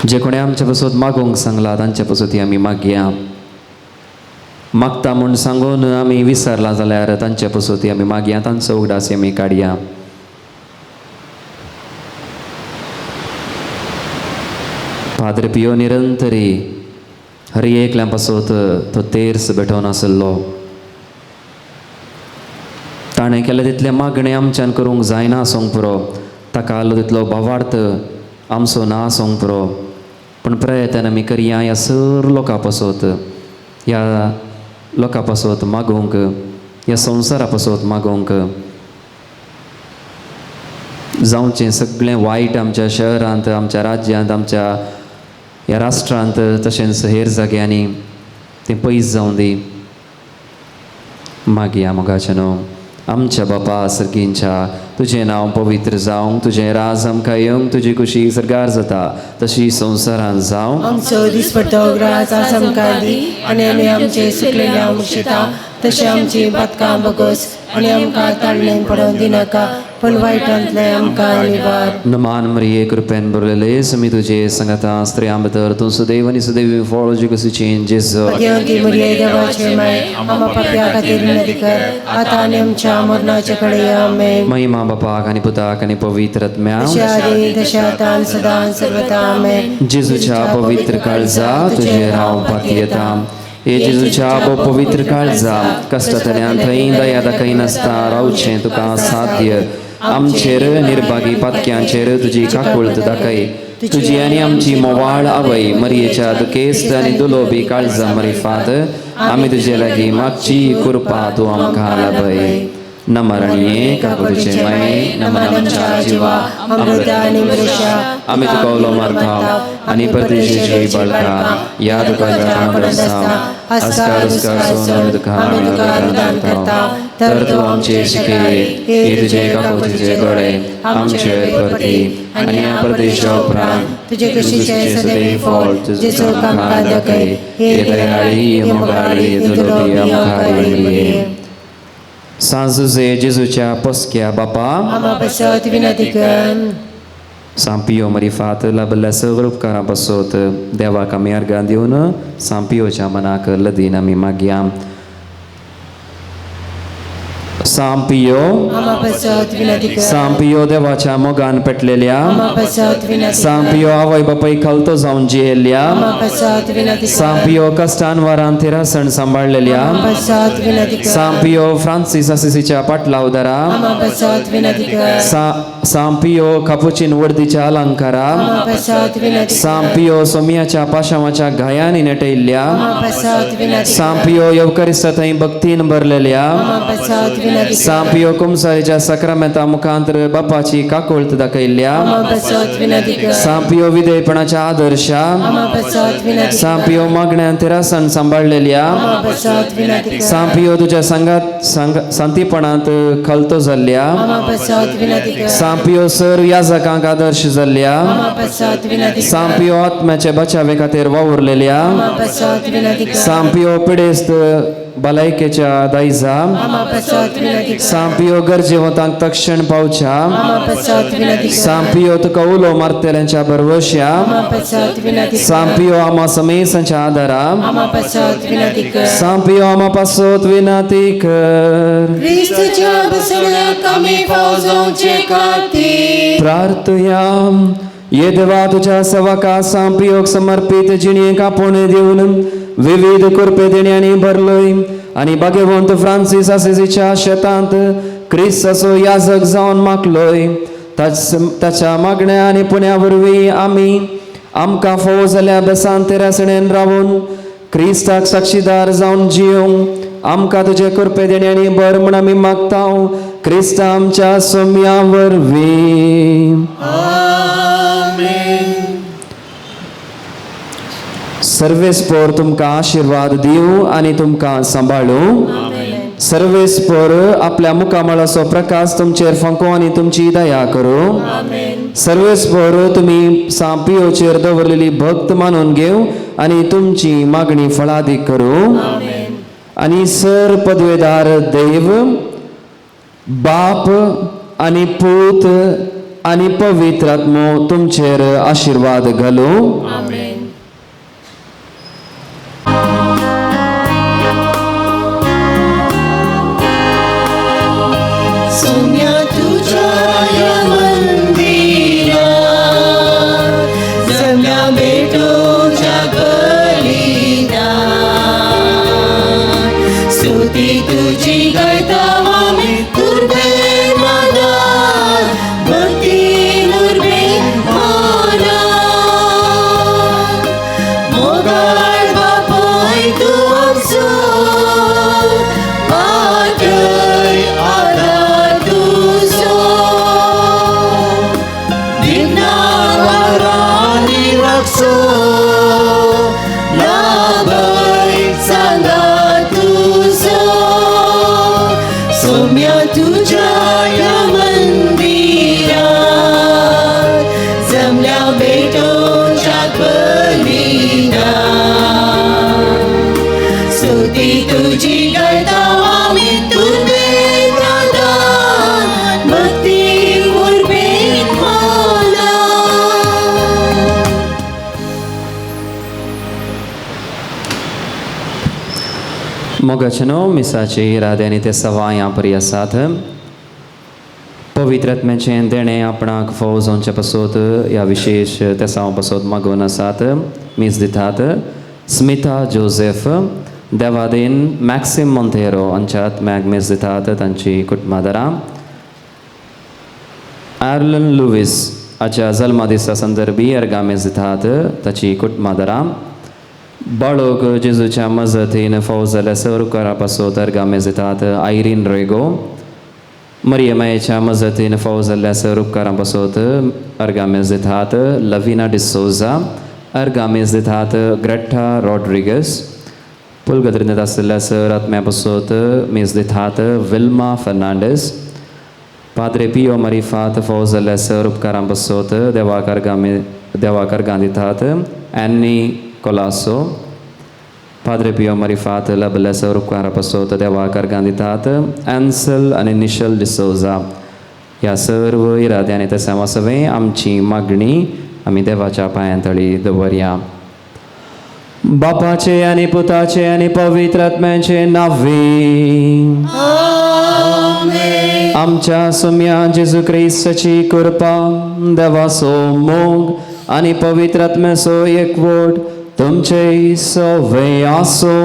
जे कोणी आमच्या पासून मागोंक सांगला तांच्या पासून आमी मागया. मागता म्हूण सांगून आमी विसरला जाल्यार तांच्या पासून आमी मागया, तांचो उगडास आमी काडया. पाद्र पियो निरंतरी हर एकल्या पासून तो तेर्स भेटोवन आसलो. ताणें केले तितले मागणे आमच्यान करूंक जायना आसूंक पुरो, ताका आलो तितलो भावार्थ आमचो ना आसूंक पुरो. पूण प्रयत्न आमी करया ह्या सर लोकां पासून, ह्या लोकां पासून मागोवंक, ह्या संवसारा पासून मागोवंक. जावचें सगळें वायट आमच्या शहरांत, आमच्या राज्यांत, आमच्या ह्या राष्ट्रांत, तशेंच हेर जाग्यांनी तें पयस जावं दी. मागया मोगाचें न्हू. आमच्या बापा सर्गींच्या, तुजें नांव पवित्र जावं, तुजें राज आमकां येवंक, तुजी कुशी सरकार जाता तशी संवसारांत जावं. आमचो दिसपट्टो ग्रास आज आमकां दी, आनी आमी आमचे सुकलेल्या मुक्षिता तशें आमची पातकां बगोस, आनी आमकां ताळणेन पडोवन दिनाका, पूण वायटांतले आमकां निवार. नमान मरिये कृपेन भरलेले समी तुजे संगता स्त्रियां भितर तूं सुदैव आनी सुदैवी फळ जी कुशीचें जेजू. देवकी मरिये देवाचे माय, आमकां पाप्यां खातीर विनंती कर, आतां आनी आमच्या मरणाचे कडेन आमेन. महिमा बापाक आनी पुताक आनी पवित्र आत्म्याक, तशें आदी तशें आतां सदां सर्वदा आमेन. जेजूच्या पवित्र काळजा तुजेर हांव पाती येता. हे जेजूच्या पवित्र काळजा कश्टांतल्यान थंय दया दाखय नासता रावचें तुका साध्य. आमचेर निर्भागी पातक्यांचेर तुजी काकुळत दाखय. तुजी आनी आमची मोवाळ आवय मरयेच्या दुखेस्त आनी दुलोबी काळजा मरिफात आमी तुजे लागीं मागची कृपा तूं आमकां लाभय. नमरणीये काकुळचे माये, नमन आमच्या जिवा अमृता आनी मृषा, आमी तुका उलो मारता आनी परदेशीची बळका या तुका अस्कार अस्कार सोन तुका अनुदान करता. तर तूं आमचे शिके हे तुजे काकुळचे गळे आमचे परती, आनी ह्या परदेशा उपरांत तुजे कुशीचे सदैव फळ जेजू आमकां दाखय. हे दयाळी मोगाळी दुलोबी आमकां दिवये. सांजुजे जेजूच्या पोसक्या बापा, आमा पासत विनंती कर. सांपियो मरिफात लाभल्या सगळ्या उपकारां पासून देवाक आमी अर्गां दिवन सांपियोच्या मनाक लदीन आमी मागया. सांपियो, आमा पासत विनंती कर. सांपियो देवाच्या मोगान पेटलेल्या, आमा पासत विनंती कर. सांपियो आवय बापाय खालतो जावन जियेल्ल्या, आमा पासत विनंती कर. सांपियो कष्टान वरान तिरासण सांबाळलेल्या, आमा पासत विनंती कर. सांपियो फ्रांसीस असिसीच्या पाटलावदारा, आमा पासत विनंती कर. सांपियो कापुचीन वर्दीच्या अलंकारा, आमा पासत विनंती कर. सांपियो सोमियाच्या पाशावाच्या गायांनी नटयल्ल्या, आमा पासत विनंती कर. सांपियो येवकरिस्त थंय भक्तीन भरलेल्या, आमा पासत विनंती कर. सांपियो कुमसारीच्या सक्रामेंता मुखांतर बापाची काकुळत दाखयल्ल्या, आमा पासत विनंती कर. सांपियो विधेयपणाच्या आदर्शा, आमा पासत विनंती कर. सांपियो मागण्यांत तिरासण सांबाळलेल्या, आमा पासत विनंती कर. सांपियो तुझ्या सांतीपणांत खलतो जाल्ल्या, आमा पासत विनंती कर. सांपियो सर याजकांक आदर्श जाल्ल्या, आमा पासत विनंती कर. सांपियो आत्म्याचे बचावे खातीर वावुरलेल्या, आमा पासत विनंती कर. सांपियो पिडेस्त भलायकेच्या दायजा, आमा पासत विनंती कर. सांपियो गरजेवंतांक तक्षण पावच्या, आमा पासत विनंती कर. सांपियो तुका उलो मारतेल्यांच्या बरवश्या, आमा पासत विनंती कर. सांपियो आमा समेसांच्या आदारा, आमा पासत विनंती कर. सांपियो आमा पासत विनंती कर. क्रिस्तच्या बसण्याक आमी पावजोवचे खातीर प्रार्थया. ये देवा तुझ्या सेवका सांपियोक समर्पित जिणेक आपूण दिवन विविध कृपे देण्यानी भरलोय, आनी भाग्यवंत फ्रांसीस असिसीच्या शेतांत क्रिस्त असो याजक जावन मागलोय. ताच्या मागण्या आनी पुण्या वरवीं आमी आमकां फोव जाल्या बेसान तेरासणेन रावून क्रिस्ताक साक्षीदार जावन जियोंक आमकां तुजे कृपे देण्यानी बर म्हण आमी मागता. क्रिस्ता आमच्या सोम्या वरवीं. सर्वेस्पोर तुमकां आशीर्वाद दिवं आनी तुमकां सांबाळूं. सर्वेस्पोर आपल्या मुखामळाचो प्रकाश तुमचेर फंको आनी तुमची दया करूं. सर्वेस्पर तुमी सापियोचेर दवरलेली भक्त मानून घेव आनी तुमची मागणी फळादीक करू. आनी सर पदवेदार देव बाप आनी पूत आनी पवित्र आत्मो तुमचेर आशीर्वाद घालू. सोम्या तुझ्या या मंदिरात जमल्या भेटोच्या बलिदान. स्तुती तुझी गायताव आमी तुर्बे मानात, भक्ती नुर्बे मानात. मोगाळ बापोय तूं आमचो, पातळ आदार तुझो. दिनारांनी राखचो, लाभय सांगा तुझो. सोम्या तुझ्या या मंदिरात जमल्या भेटोच्या बलिदान. स्तुती तुझी गायताव आमी तुर्बे प्रार्थना, भक्ती उर्बे मानात. मोगाचनो मिसाचे इरादे आनी ते सवाय परी आसात. पवित्र आत्म्याचें देणें आपणाक फावो जावचे पासत ह्या विशेष तेसां पासत मागोवन आसात. मीस दितात स्मिथा जोसेफ, देवादेन मॅक्सिम मोंतेरो हांच्या आत्म्याक मीस दितात तांची कुटुंबादारां. आर्लन लुईस हाच्या जल्मा दिसा संदर्भी अर्गा मीस दितात ताची कुटुंबादारां. बाळोक जेजूच्या मजतीन फावो जाल्या सवकारा पासत अर्गा मीस दितात आयरीन रेगो. मरियमायेच्या मजतीन फावो जाल्ल्या सर उपकारां पासत अर्गा मीस दितात लविना डिसोजा. अर्गा मीस दितात ग्रेटा रॉड्रिगस. पुलगत्रीत आसलेल्या सर आत्म्या पासत मीस दितात विल्मा फर्नांडीस. पाद्रे पियो मरिफात फावो जाल्ल्या सर उपकारां पासत देवाक अर्गां दितात एन्नी कोलासो. पाद्रे पियो मरिफात लाभल्या सर उपकारा पासत देवाक अर्गां दितात एन्सल आनी निशल डिसोजा. ह्या सर्व इरादे आनी ते सवे आमची मागणी आमी देवाच्या पांयांतळी दवरया. बापाचे आनी पुताचे आनी पवित्र आत्म्याचे नांवे आमच्या सुम्या जेजू क्रिस्ताची कृपा, देवाचो मोग आनी पवित्र आत्म्याचो एकवट तुमचे सवे आसो.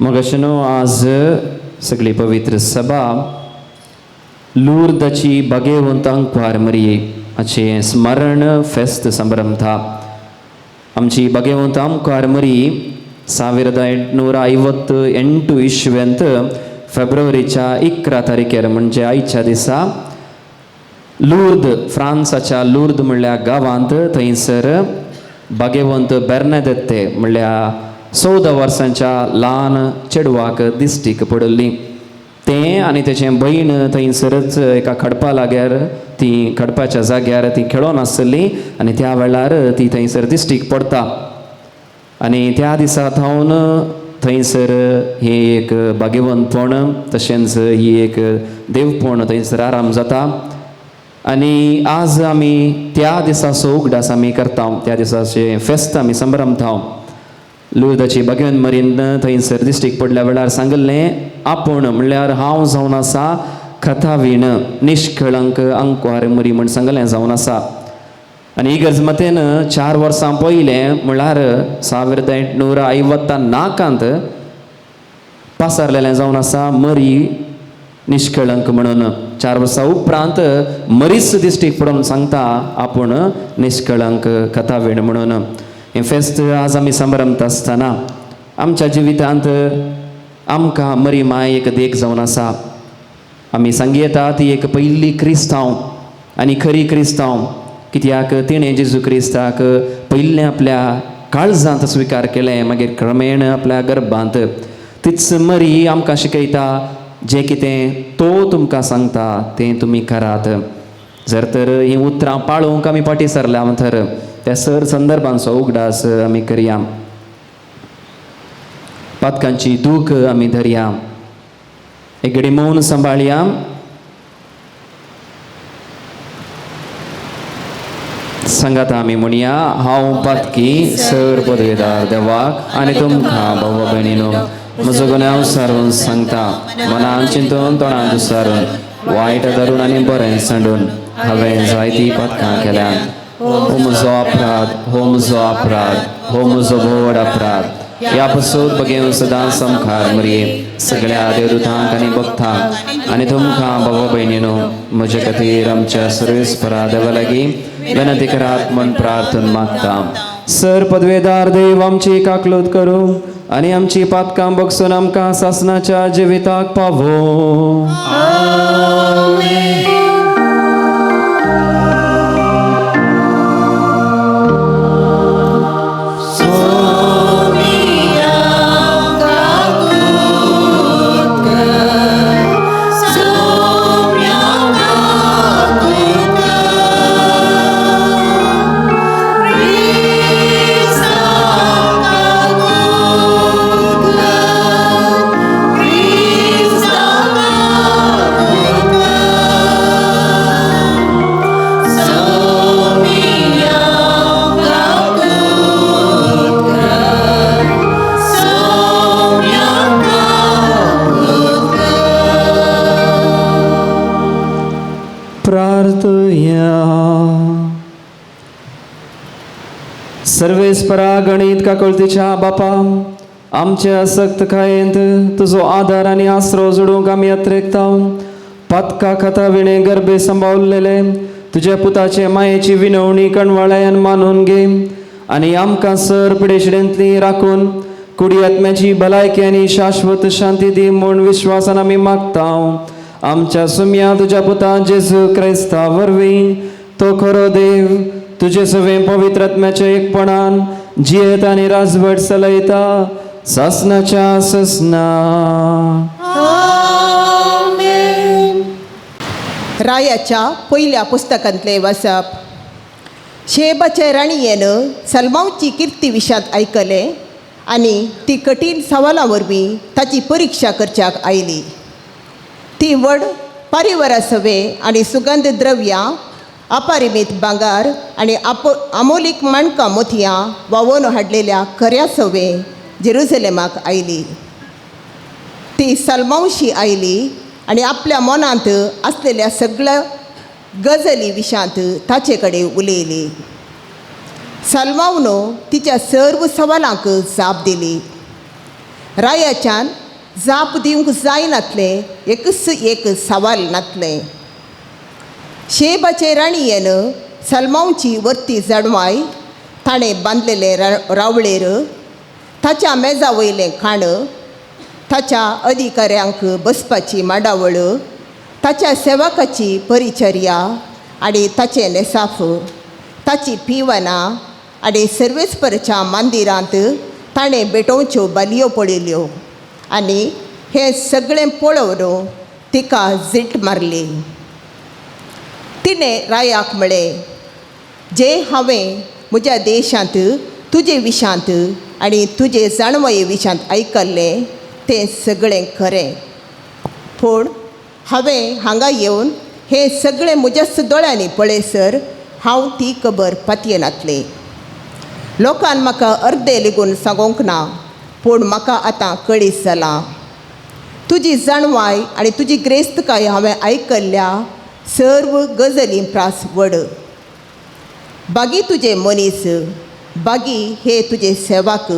मोगाचनो आज सगळी पवित्र सभा लूर्दाची भाग्यवंतांक पार मरिये हाचें स्मरण फेस्त संभ्रमता. आमची भाग्यवंतां कारमरी 1858 इस्व्यांत फेब्रुवारीच्या 11 तारखेर म्हणजे आयच्या दिसा लूर्द फ्रांसाच्या लूर्द म्हणल्या गांवांत थंयसर भाग्यवंत बेर्नादेत्ते म्हणल्या 14 वर्सांच्या ल्हान चेडवाक दिश्टीक पडली. तें आनी तेचें भयण थंयसरच एका खडपा लागीं ती खडपाच्या जाग्यार ती खेळोन आसली आनी त्या वेळार ती थंयसर दिश्टीक पडटा. आनी त्या दिसा थावन थंयसर ही एक भाग्यवंतपण तशेंच ही एक देवपण थंयसर आराम जाता. आनी आज आमी त्या दिसाचो उगडास आमी करता, त्या दिसाचें फेस्त आमी संभ्रमता. लुर्दाची भाग्यवंत मरीन थंयसर दिश्टीक पडल्या वेळार सांगलें आपूण म्हणल्यार हांव जावन आसा खतावीण निश्कळंक आंकवार मरी म्हण सांगलें जावन आसा. आनी इगर्ज मतेन 4 वर्सां पयलें म्हळ्यार 1859 पासारलेलें जावन आसा मरी निश्कळंक म्हणून. 4 वर्सां उपरांत मरीच दिश्टीक पडून सांगता आपूण निश्कळंक कथावीण म्हणून. हें फेस्त आज आमी संभ्रमता आसतना आमच्या जिवितांत आमकां मरी माय एक देख जावन आसा. आमी सांगी येता ती एक पयली क्रिस्तांव आनी खरी क्रिस्तांव, कित्याक तिणें जेजू क्रिस्ताक पयलें आपल्या काळजांत स्विकार केलें, मागीर क्रमेण आपल्या गर्भांत. तीच मरी आमकां शिकयता जे कितें तो तुमकां सांगता तें तुमी करात. जर तर ही उतरां पाळूंक आमी फाटीं सरल्या तर त्या सर संदर्भांचो उगडास आमी करया. पातकांची दूख आमी धरया. एक घडी मौन सांबाळया. सांगात आमी म्हणया, हांव पातकी सर पदवेदार देवाक आनी तुमकां भाव भयणीनो म्हजो गुन्यांव सारून सांगता. मनान चिंतून तोंडान दुसारून वायट धरून आनी बरें सांडून हांवें जायतीं पातकां केल्यात. हो म्हजो अपराध, हो म्हजो अपराध, हो म्हजो व्हड अपराध. ह्या पासून बगेन सदांच आमकां मरये सगळ्या देवदूतांक आनी भक्तांक आनी तुमकां भाव भयणीनो म्हजे खातीर आमच्या सर्वेस्परा देवा लागीं विनंती करात म्हूण प्रार्थना मागता. सर पदवेदार देव आमची काकलूत करूं आनी आमची पातकां बगसून आमकां सासणाच्या जिविताक पावो. सर्वेस्परा गणित काकळतीच्या बापा, आमच्या सक्त खायेंत तुजो आदार आनी आसरो जोडूंक आमी यत्रेकता. पातका खाता विणे गरबे सांबाळलेले तुज्या पुताचे मायेची विनवणी कणवाळ्यान मानून घे आनी आमकां सर पिडेशिडेंतली राखून कुडी आत्म्याची भलायकी आनी शाश्वत शांती दी म्हूण विश्वासान आमी मागता. आमच्या सुम्या तुज्या पुता जेजू क्रिस्ता वरवीं तो खरो देव तुजे सवें पवित्र आत्म्याच्या एकपणान जियेत आनी राजवट चलयता सासणाच्या ससना. रायाच्या पयल्या पुस्तकांतले वाचप. शेबाचे राणयेन सलमांची किर्ती विशांत आयकले आनी ती कठीण सवालां वरवीं ताची परिक्षा करच्याक आयली. ती व्हड पारिवारा सवे आनी सुगंध द्रव्यां, अपरिमीत भांगार आनी आमोलीक माणकां मोतयां वावोवन हाडलेल्या खऱ्या सवे जेरुसलेमाक आयली. ती सलमांशी आयली आनी आपल्या मनांत आसलेल्या सगळ्या गजाली विशांत ताचे कडेन उलयली. सलमावनो तिच्या सर्व सवालांक जाप दिली. रायाच्यान जाप दिवंक जायनातलें एक सवाल नातलें. शेबाचे राणयेन सलमांची वर्ती जडवाय ताणें बांदलेले रावळेर, ताच्या मेजा वयलें खाण, ताच्या अधिकाऱ्यांक बसपाची मांडावळ, ताच्या सेवकाची परिचर्या आनी ताचे नेसाफ, ताची पिवनां आनी सर्वेस्परच्या मंदिरांत ताणें बेटोवच्यो बालयो पळयल्यो आनी हें सगळें पळोवन तिका जीट मारली. तिणें रायाक म्हळें, जे हांवें म्हज्या देशांत तुजे विशांत आनी तुजे जाणवये विशांत आयकल्लें तें सगळें खरें. पूण हांवें हांगा येवन हें सगळें म्हज्याच दोळ्यांनी पळयसर हांव ती खबर पातयेनातलें. लोकांन म्हाका अर्दें लेगून सांगूंक ना, पूण म्हाका आतां कळीस जालां. तुजी जाणवाय आनी तुजी ग्रेस्तकाय हांवें आयकल्ल्या सर्व गजाली प्रास व्हड. बागी तुजे मनीस, बागी हे तुजे सेवक,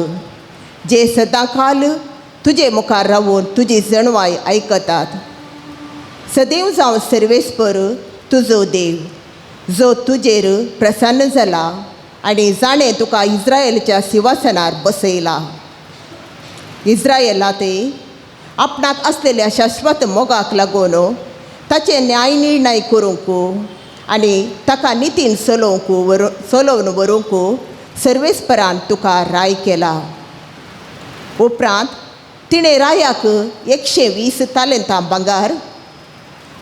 जे सदांकाल तुजे मुखार रावून तुजी जणवाय आयकतात. सदैव जावं सर्वेस्पर तुजो देव, जो तुजेर प्रसन्न जाला आनी जाणें तुका इस्रायेलच्या सिंहासनार बसयला. इस्रायेलांत आपणाक आसलेल्या शाश्वत मोगाक लागून ताचे न्याय निर्णय करूंक आनी ताका नितीन चलोवन व्हरूंक सर्वेस्परान तुका राय केला. उपरांत तिणें रायाक 120 तालंतां भांगार,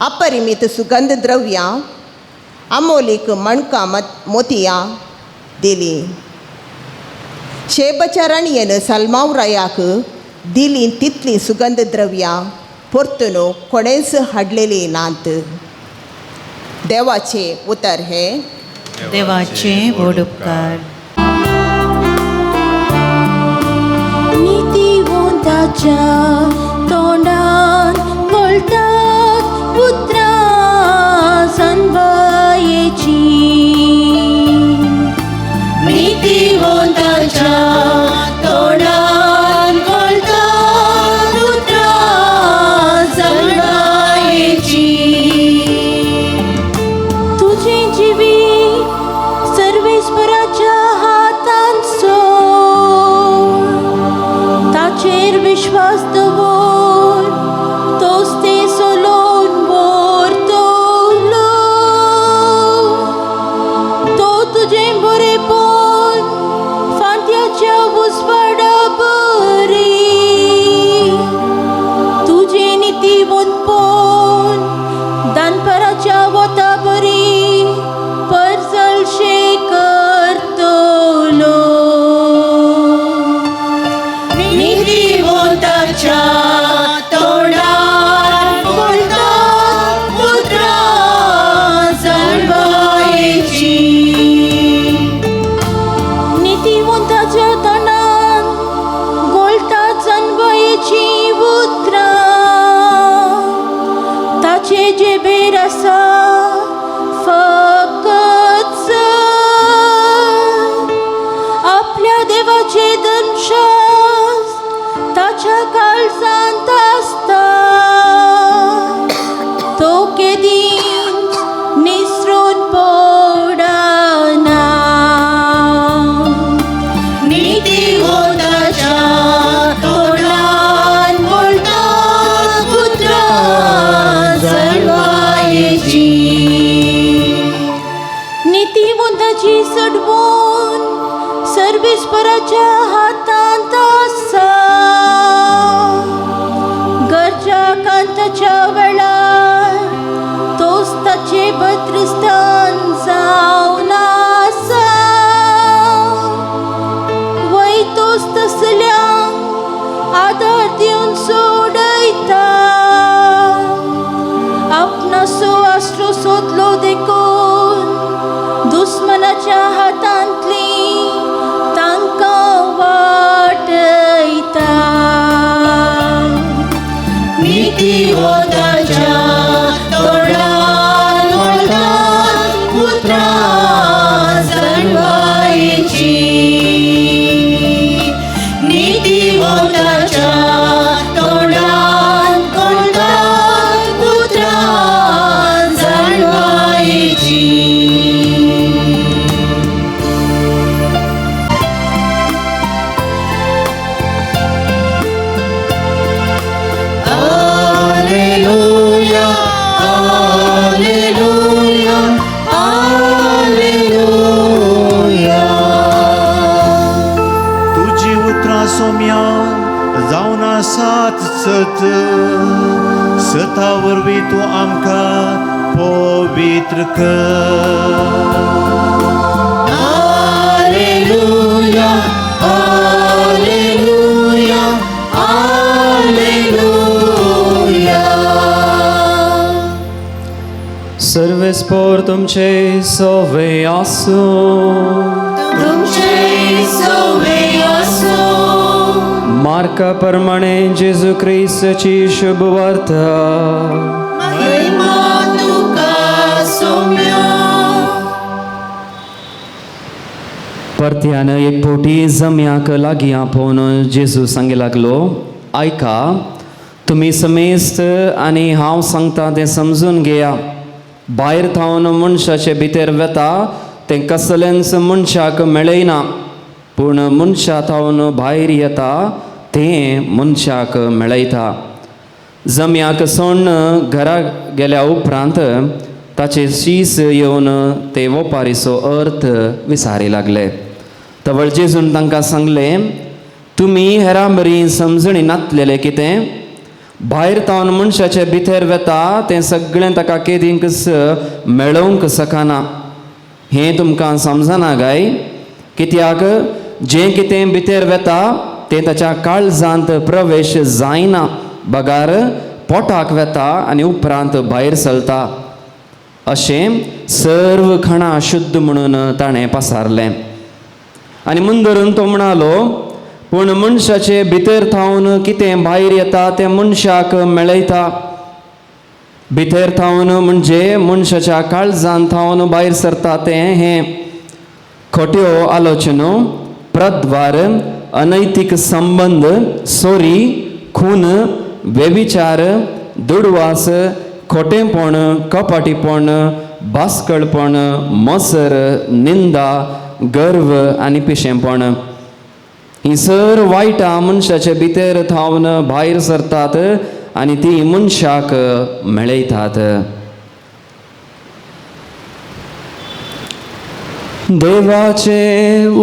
अपरिमीत सुगंध द्रव्यां, अमोलीक मणकां मोतयां दिलीं. शेबच्या राणयेन सलमांव रायाक दिलीं तितलीं सुगंध द्रव्यां परतून कोणेंच हाडलेलीं नात. देवाचें उतर हे. देवाचे व्हड उपकार. नितिवंताच्या तोंडान गळटात पुत्रां सनबायेची. नितिवंताच्या तोंडान गळटात पुत्रां सनबायेची. तुझे जिवीत सर्वेस्पराच्या हातांत सोड. ताचेर विश्वास दवर, तोच ते सोलोन व्हरतलो. तो तुजें बरेपण फांत्याच्या उजवाडा बरी. तुजें नितिवंतपण दानपराच्या वता बरी परजळशे करतलो. नितिवंताच्या तोंडान गळटात पुत्रां सनबायेची. नितिवंताच्या तोंडान गळटात सनबायेची पुत्रां. ताचे जेबेर आसा फकत आपल्या देवाचे धर्मशास्त्र ताच्या काळजांत आसता. तो केदींच निसरून पडना. नितिवंताच्या तोंडान गळटात पुत्रां सनबायेची. नितिवंताची सडवण सर्वेस्पराच्या हातांत आसा. गरजा कांताच्या वेळार तोच ताचे बद्रस्थान जावन आसा. वैतोच तसल्यांक आदार दिवन सोडयता. आपणाचो आश्रो सोदलो देखून दुस्मनाच्या हातांतली तांकां वाटयता. नितिवंताच्या तोंडान गळटात पुत्रां सनबायेची. नितिवंताच्या तोंडान गळटात पुत्रां सनबायेची. तुझी उतरां सोम्या जावन आसात सत. सता वरवीं तूं आमकां पवित्र कर. Alleluia, Alleluia, Alleluia. सर्वेस्पर तुमचे सवे आसो. तुमचे सवे आसो. मार्का प्रमाणे जेजू ख्रिस्ताची शुभ वार्ता. महिमा तुका सौम्या. परत्यान एक पोटी जम्याक लागीं आपोवन जेजू सांगूंक लागलो, आयका, तुमी समेस्त आनी हांव सांगता तें समजून घेया. भायर थावन मनशाचे भितर वता तें कसलेंच मनशाक मेळयना, पूण मनशा थावन भायर येता तें मनशाक मेळयता. जम्याक सोडून घरा गेल्या उपरांत ताचे शीस येवन ते वेपारीचो अर्थ विचारी लागले. तवळ जेजून तांकां सांगलें, तुमी हेरां बरी समजणी नासलेले कितें भायर तावन मनशाचे भितर वेता तें सगळें ताका केदींक मेळोवंक शकना हें तुमकां समजना काय कित्याक जें कितें भितर वेता तें ताच्या काळजांत प्रवेश जायना बगार पोटाक वेता आनी उपरांत भायर सरता अशें सर्व खाणां शुद्ध म्हणून ताणें पसारलें आनी म्हूण धरून तो म्हणालो पूण मनशाचे भितर थावन कितें भायर येता तें मनशाक मेळयता भितर थावन म्हणजे मनशाच्या काळजांत थावन भायर सरता तें हें खोट्यो आलोचनो प्रद्वार अनैतीक संबंध सोरी खून व्यभिचार दुडवास खोटेपण कपटीपण भास्कळपण मसर निंदा गर्व आनी पिशेंपण ही सर वायटां मनशाचे भितर थावन भायर सरतात आनी ती मनशाक मेळयतात देवाचे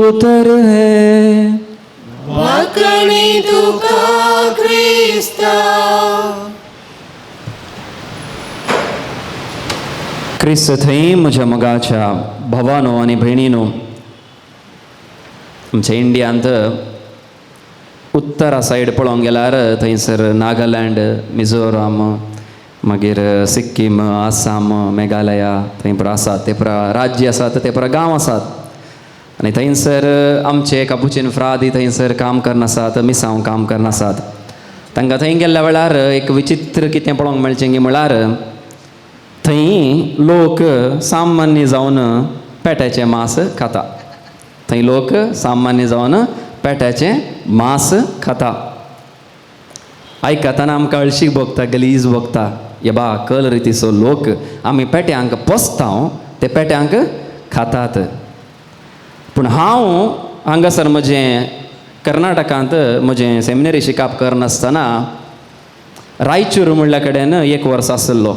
उतर हे वाकणी तुका ख्रिस्ता क्रिस्त थंय म्हज्या मोगाच्या भावानो आनी भयणीनो आमच्या इंडियांत उत्तरा सायड पळोवंक गेल्यार थंयसर नागालँड मिझोराम मागीर सिक्कीम आसाम मेघालया थंय पुरो आसात ते पुरो राज्य आसात ते पुरो गांव आसात आनी थंयसर आमचे कापुचीन फ्रादी थंयसर काम करना आसात मिसांव काम करना आसात तांकां थंय गेल्ल्या वेळार एक विचित्र कितें पळोवंक मेळचें की म्हळ्यार थंय लोक सामान्य जावन पेट्याचें मांस खाता थंय लोक सामान्य जावन पेट्याचें मांस खाता आयकताना आमकां अळशीक भोगता गलीज भोगता ये बा कल रितीचो लोक आमी पेट्यांक पोसतांव ते पेट्यांक खातात पूण हांव हांगासर म्हजें कर्नाटकांत म्हजें सेमिनरी शिकाप करनासतना रायचूर म्हणल्या कडेन एक वर्स आसलो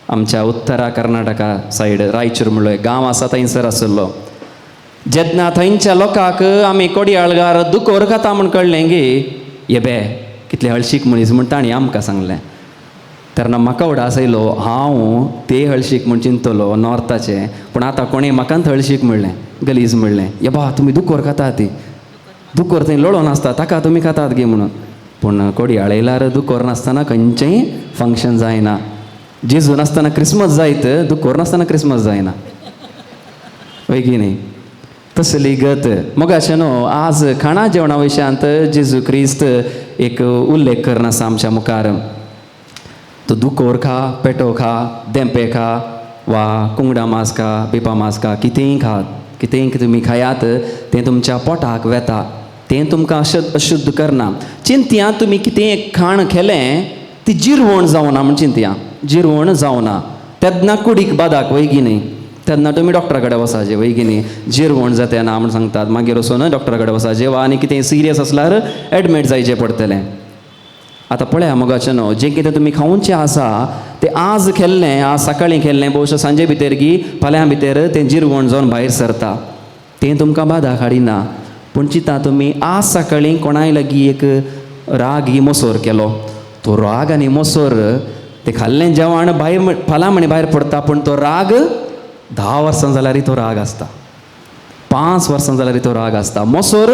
आमच्या उत्तरा कर्नाटका सायड रायचूर म्हणलो एक गांव आसा थंयसर आसलो जेन्ना थंयच्या लोकांक आमी कोडी आळगार दुकोर खाता म्हूण कळ्ळें गे ये बे कितले हळशीक मनीस म्हूण तांणी आमकां सांगलें तेन्ना म्हाका उडास आयलो हांव ते हळशीक म्हूण चिंतलो नॉर्थाचे पूण आतां कोणें म्हाकाच हळशीक म्हणलें गलीज म्हणलें ये बा तुमी दुकोर खातात ती दुकोर थंय लोळोन आसता ताका तुमी खातात गे म्हणून पूण कोडी आळयल्यार दुकोर नासतना खंयचेंय फंक्शन जायना जेजू नासतना क्रिसमस जायत दुकोर नासतना क्रिसमस जायना वय की न्ही तसली गत मोगाचें न्हू आज खाणा जेवणा विशयांत जेजू क्रिस्त एक उल्लेख करना आसा आमच्या मुखार तूं दुकोर खा पेटो खा देंपे खा वा कुंगडा मांस खा बिपा मांस खा कितेंय खात कितेंय तुमी खायात तें तुमच्या पोटाक वेता तें तुमकां अशुद्ध करना चिंतया तुमी कितें एक खाण केलें ती जिरवण जावना म्हण चिंतया जिरवण जावना तेन्ना कुडीक बादाक वय की न्ही तेन्ना तुमी डॉक्टरा कडेन वसाचे वय की न्ही जिरवण जाता ना म्हण सांगतात मागीर वचून डॉक्टरा कडेन वसाचे वा आनी कितें सिरियस आसल्यार एडमीट जायचें पडटलें आतां पळया मोगाचें न्हू जें कितें तुमी खावचें आसा तें आज केल्लें आज सकाळीं केल्लें भोवशें सांजे भितर की फाल्यां भितर तें जिरवण जावन भायर सरता तें तुमकां बादा हाडिना पूण चिंता तुमी आज सकाळीं कोणाय लागीं एक राग ही मोसोर केलो तो राग आनी मोसोर तें खाल्लें जेवण भायर फाल्यां म्हणे भायर पडटा पूण तो राग 10 वर्सां जाल्यारय तो राग आसता 5 वर्सां जाल्यारय तो राग आसता मोसोर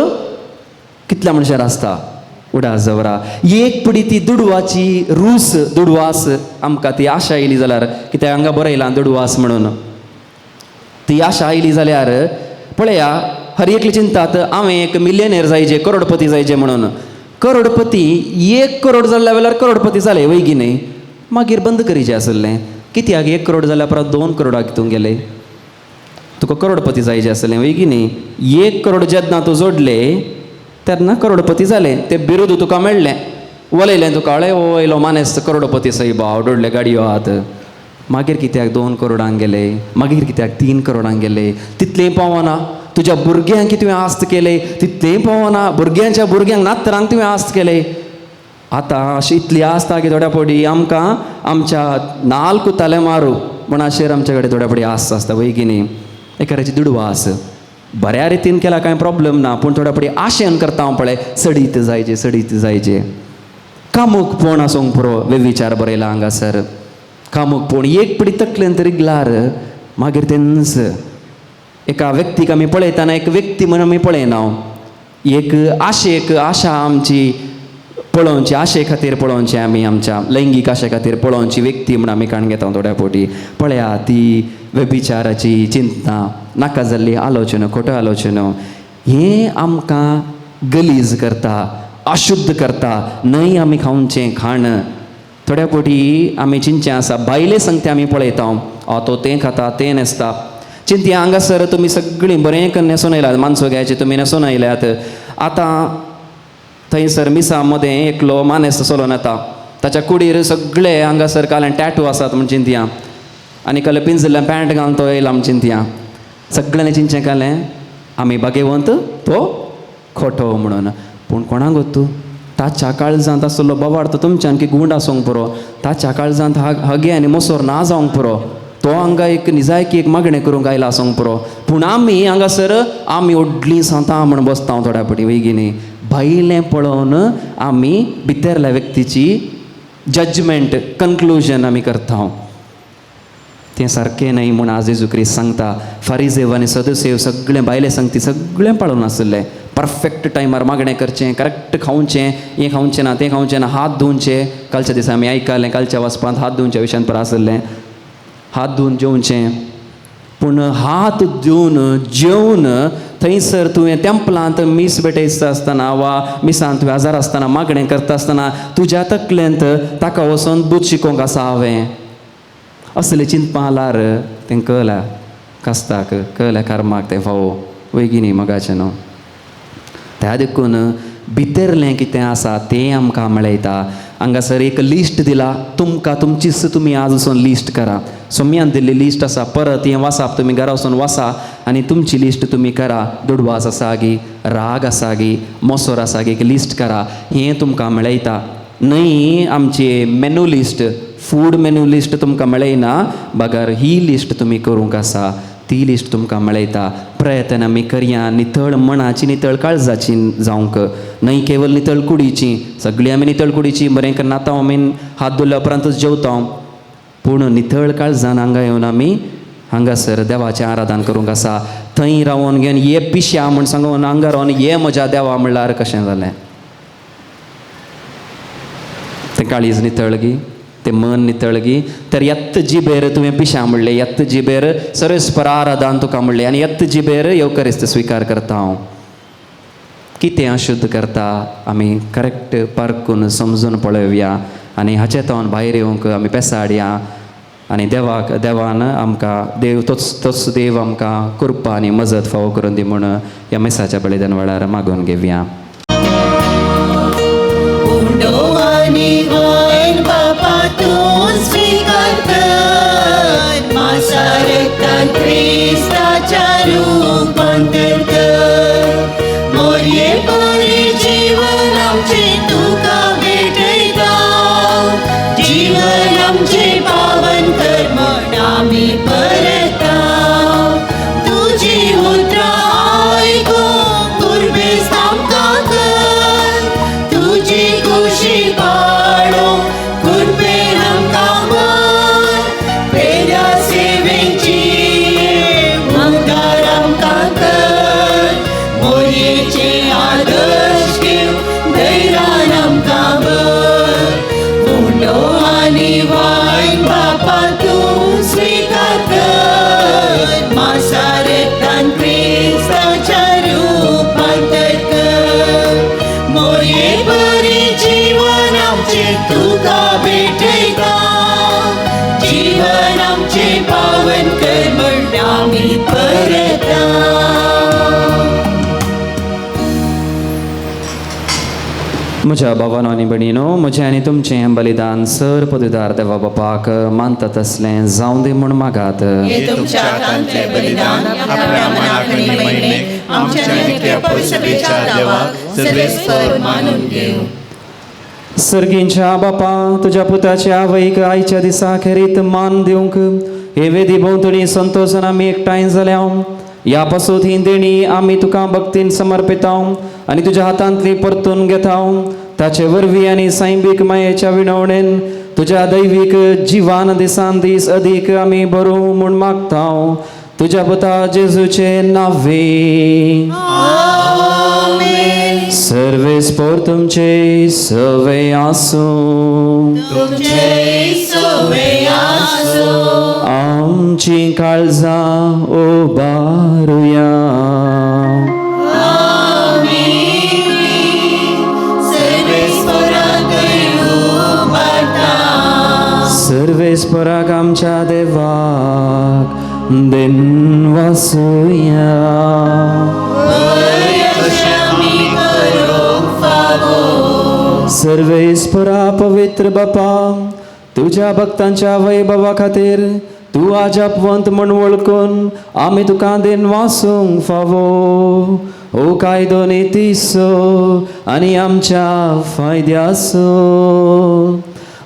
कितल्या मनशार आसता उडास जवरा एक पडी ती दुडवाची रूस दुडवास आमकां ती आशा येयली जाल्यार कित्याक हांगा बरयलां दुडवास म्हणून ती आशा आयली जाल्यार पळया हर एकली चिंतात हांवें एक मिलियनेर जायचें करोडपती जायचें म्हणून करोडपती 1 करोड जाल्ल्या वेल्यार करोडपती जाले वय की न्ही मागीर बंद करीचें आसलें कित्याक 1 करोड जाल्यार परत 2 करोडाक हितून गेले तुका करोडपती जायचें आसलें वय की न्ही 1 करोड जेन्ना तूं जोडलें तेन्ना करोडपती जालें तें बिरुद तुका मेळ्ळें वलयलें तुका हळय वयलो मानेस्त करोडपती सई भाव डोडले गाडयो आहात मागीर कित्याक 2 करोडांक गेले मागीर कित्याक 3 करोडांक गेले तितलें पावना तुज्या भुरग्यांक तुवें आस्त केले तितलें पावना भुरग्यांच्या भुरग्यांक नातरांक तुवें आस्त केले आतां अशी इतली आसता की थोड्या पडी आमकां आमच्या 4 तलेमारू म्हणाशेर आमचे कडेन थोड्या पडी आस्त आसता वय की न्ही एकाची दुडवास बऱ्या रितीन केला कांय प्रॉब्लेम ना, पूण थोड्या पडी आशेन करता हांव पळय सडीत जायचे. कामुकपण आसूंक पुरो विचार बरयला हांगासर. कामुकपण एक पडी तकलेन तरी ग्लार मागीर तेन्स एका व्यक्तीक आमी पळयतना एक व्यक्ती म्हणून आमी पळयना, एक आशा आमची पळोवची, आशे खातीर पळोवची, आमी आमच्या लैंगीक आशे खातीर पळोवची व्यक्ती म्हणून आमी काण घेता थोड्या पोटी. पळया ती व्यभिचाराची चिंता, नाका जाल्ली आलोचना, खोट्यो आलोचना, हें आमकां गलीज करता, अशुद्ध करता. न्हय आमी खावचें खाण. थोड्या पोटी आमी चिंतचें आसा, भायले संगते आमी पळयता, तो तें खाता, तें न्हेसता. चिंती हांगासर तुमी सगळीं बरें न्हेसून आयल्यात, मानसो घ्यायचे तुमी न्हेसून आयल्यात. आतां थंयसर मिसा मदें एकलो मानेस्त चलोवन येता, ताच्या कुडीर सगळे हांगासर काल्यान टॅटू आसात म्हण चिंतया, आनी काल्यान पिंजल्ल्यान पॅण्ट घालून तो येयला म्हण चिंतया. सगळ्यांनी चिंतचें कालें आमी भाग्यवंत, तो खोटो म्हणून. पूण कोणाक गोतू, ताच्या काळजांत आसलो बोवाड तो तुमच्यान की गूंड आसूंक पुरो, ताच्या काळजांत हगे आनी मोसोर ना जावंक पुरो, तो हांगा एक निजायकी एक मागणें करूंक आयला आसूंक पुरो. पूण आमी हांगासर आमी व्हडलीं सांतां म्हण बसता थोड्या पटी बेगिनी. भायलें पळोवन आमी भितरल्या व्यक्तीची जजमेंट, कन्क्लुजन आमी करता. तें सारकें न्हय म्हूण आज जेजू क्रिस्त सांगता. फारिजेव आनी सदुसेव सगळें भायले सांगती सगळें पळोवन आसलें. परफेक्ट टायमार मागणें करचें, करेक्ट खावचें, हें खावचें ना तें खावचें ना, हात धुवचें. कालच्या दिसा आमी आयकलें, कालच्या वचपांत हात धुवच्या विशयान पर आसलें, हात धुवन जेवचें. पूण हात धुवन जेवन थंयसर तुवें तेंपलांत मीस भेटयता आसतना वा मिसांत तुवें आजार आसतना मागणें करता आसतना तुज्या तकलेंत ताका वचोन दूद शिकोवंक आसा हांवें, असलें चिंतपां आल्यार तें कळल्या कास्ताक, कळल्या कर्माक तें फावो वैगिनी मगाचें न्हू. त्या देखून भितरलें कितें आसा तें आमकां मेळयता. हांगासर एक लिस्ट दिला तुमकां, तुमचीच तुमी आज वचून लिस्ट करा. सोम्यान दिल्ली लिस्ट आसा, परत हें वाचप तुमी घरा वचून वाचा आनी तुमची लिस्ट तुमी करा. दुडवास आसा गी, राग आसा गी, मोसोर आसा गी, एक लिस्ट करा. हें तुमकां मेळयता. न्हय आमची menu list, food menu list तुमकां मेळयना, बगर ही लिस्ट तुमी करूंक आसा, ती लिस्ट तुमकां मेळयता. प्रयत्न आमी करया नितळ मनाची, नितळ काळजाची जावंक, न्हय केवल नितळ कुडीची. सगळीं आमी नितळ कुडीची बरें करनाता, आमी हात धुल्या उपरांतूच जेवता, पूण नितळ काळजान हांगा येवन आमी हांगासर देवाचें आराधन करूंक आसा. थंय रावून घेवन ये पिश्या म्हूण सांगून हांगा रावन ये म्हज्या देवा म्हणल्यार कशें जालें? तें काळीज नितळगी, तें मन नितळगी. तर येत्त जिबेर तुवें पिश्या म्हणलें, येत्त जिबेर सर्वेस्पर आराधन तुका म्हणलें, आनी येत्त जिबेर येवकरिस्त स्विकार करता हांव. कितें अशुद्ध करता आमी करेक्ट परकून समजून पळोवया आनी हाचेतावन भायर येवंक आमी पेसाडया. आनी देवान आमकां तोच देव आमकां कृपा आनी मजत फावो करून दी म्हूण ह्या मेसाच्या बळिदान वेळार मागून घेवया. म्हज्या भावानो आनी भयणीनो, म्हजें आनी तुमचें बलिदान सर पदवीदार देवा बापाक मानता तसलें जावं दी म्हूण मागात. सर्गींच्या बापा, तुज्या पुताच्या आवयक आयच्या दिसा खेरीत मान दिवंक हे वेदी भोंवतणी संतोशान आमी एकठांय जाल्या. या पासून ही देणी आम्ही तुका भक्तीन समर्पिताव आणि तुझ्या हातांतली परतून घेताव. ताचे वरवीं आनी सैंबीक मायेच्या विणवणेन तुझ्या दैवीक जिवान दिसान दीस अदीक आमी बरो म्हूण मागताव. तुझ्या पुता जेजूचे नावे. सर्वेस्पोर तुमचे सवे आसूं. आमची काळजां ओबारुया. सर्वेस्पराक आमच्या देवाक दिन वासुया. सर्वेस्परा पवित्र बापा, तुझ्या भक्तांच्या वैभवा खातीर तू आजापवंत म्हण वळखून आमी तुका दिन वासूंक फावो. ओ कायदो नितीसो आनी आमच्या फायद्यासो.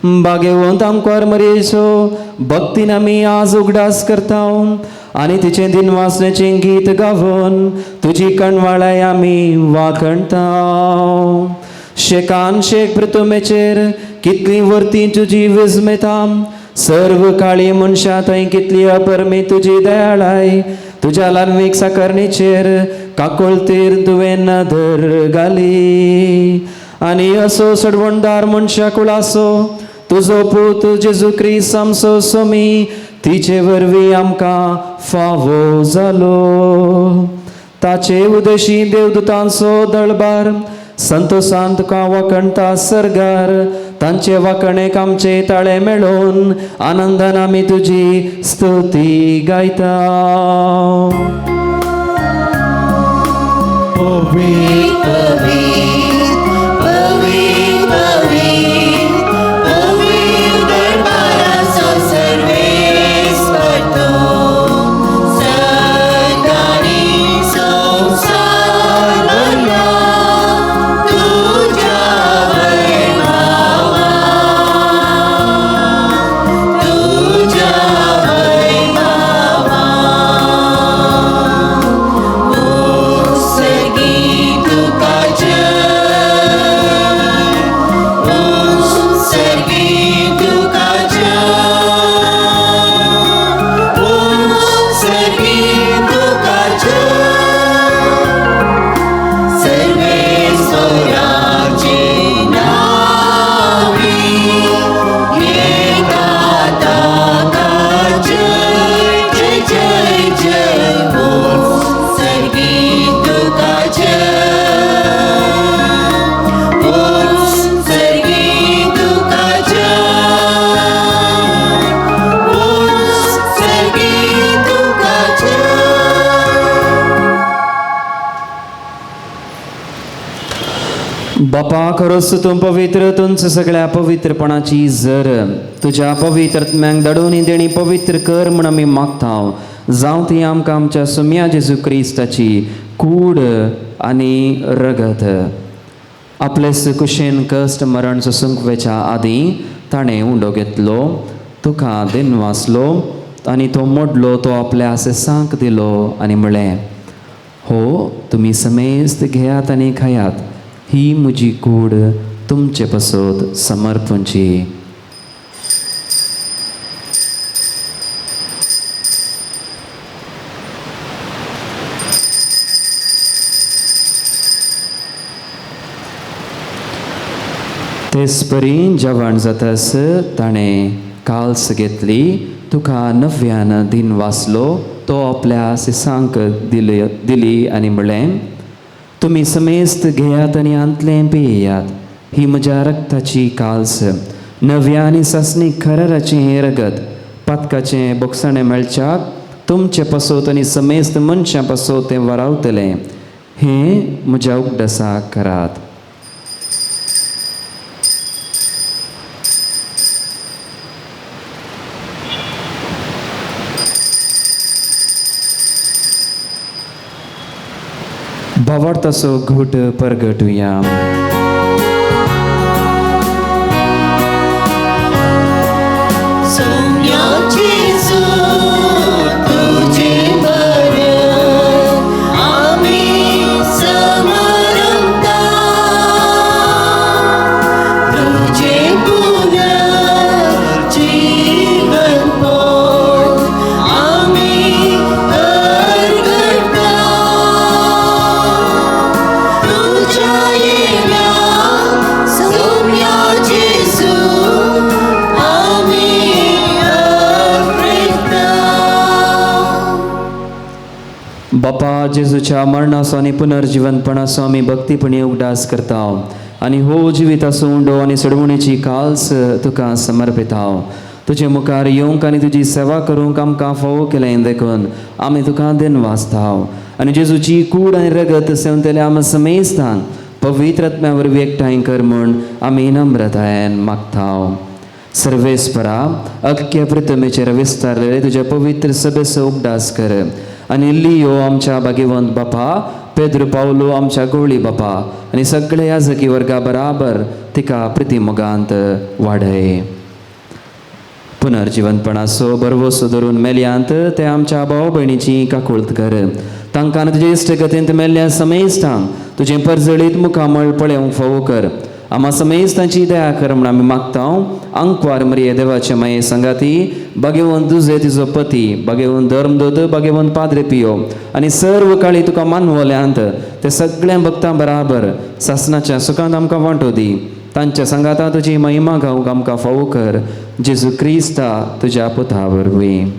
भाग्यवंत आमकां मरेचो भक्तीन आमी आज उगडास करताव आनी तिचे दिन वासनेचें गीत गावन तुजी कणवाळाय आमी वाखणताव. शेकान शेक प्रतुमेचेर कितली वर्ती तुजी विस्मिता. सर्व काळी मनशां थंय कितली अपरमी तुजी दयाळाय. तुज्या ल्हानवीक साकरणीचेर काकुळतेर तुवें नदर घाली. आनी असो सडवणदार मनशा कुळासो तुजो पूत जेजू क्रिस्त आमचो सोमी तिचे वरवीं आमकां फावो जालो. ताचे उदेशी देवदूतांचो दळबार संतोषान तुका वाखणता सरगार. तांचे वाखणेक आमचे ताळे मेळोवन आनंदान आमी तुजी स्तुती गायता. बापा खरोच तूं पवित्र. तुमचं सगळ्या पवित्रपणाची जर तुझ्या पवित्रत्म्यांक दडोवनी देणी पवित्र कर म्हण आमी मागताव. जावं ती आमकां आमच्या सुम्या जेजू क्रिस्ताची कूड आनी रगत. आपलेस कुशेन कश्ट मरण सोसूंक वेच्या आदीं ताणें उंडो घेतलो, तुका दिन वाचलो आनी तो मोडलो. तो आपल्या सेसांक दिलो आनी म्हळें, हो तुमी समेस्त घेयात आनी खायात. ही म्हजी कूड तुमचे पसोत समर्पणची. तेच परी जेवण जातास ताणें काल्स घेतली, तुका नव्यान दिन वाचलो. तो आपल्या सिसांक दिली आनी म्हळें, तुमी समेस्त घेयात आनी आंतलें पियेयात. ही म्हज्या रक्ताची काल्स, नव्या आनी ससनीक खराराचें रगत. पातकाचें बोगसणें मेळच्याक तुमचे पसोत आनी समेस्त मनशां पसोत तें वरावतलें. हें म्हज्या उगडासाक करात. भावार्थाचो घोट परगटुया. सोम्या जेजू तुझे बरें जेजूच्या मरणाचो आनी पुनर्जिवनपणाचो आमी भक्तीपणी उगडास करता आनी हो जिविताचो उंडो आनी सडवणीची काल्स तुका समर्पिता. तुजे मुखार येवंक आनी तुजी सेवा करूंक आमकां फावो केलें देखून आमी तुका दिनवासता आनी जेजूची कूड आनी रगत सेवतल्या आमी समेस्तांक पवित्र आत्म्या वरवीं एकठांय कर म्हूण आमी नम्रतायेन मागता. सर्वेस्परा अख्ख्या पृथ्वीचेर विस्तारलेले तुज्या पवित्र सभेचो उगडास कर आनी लियो आमच्या भाग्यवंत बापा, पेद्र पावलो आमच्या गवळी बापा आनी सगळे याजकी वर्गा बराबर तिका प्रतिमोगांत वाडय. पुनर्जिवनपणाचो बरवसो धरून मेल्यांत ते आमच्या भाव भयणीची काकुळत कर. तांकां तुजे इश्टगतींत मेल्ल्या समेस्तांक तुजें परजळीत मुखामळ पळोवंक फावो कर. आम्हा समेस्तांची दया कर म्हूण आमी मागता. अंकवार मरिये देवाचे माये संगाती, भाग्यवंत तुजे तिजो पती, भाग्यवंत धर्मदूत, भाग्यवंत पाद्रे पियो आनी सर्व काळी तुका मानवल्यांत ते सगळ्या भक्तां बराबर सासणाच्या सुखांत आमकां वांटो दी. तांच्या संगाता तुजी महिमा गावंक आमकां फावो कर. जेजू क्रिस्ता तुज्या पुता वरवीं.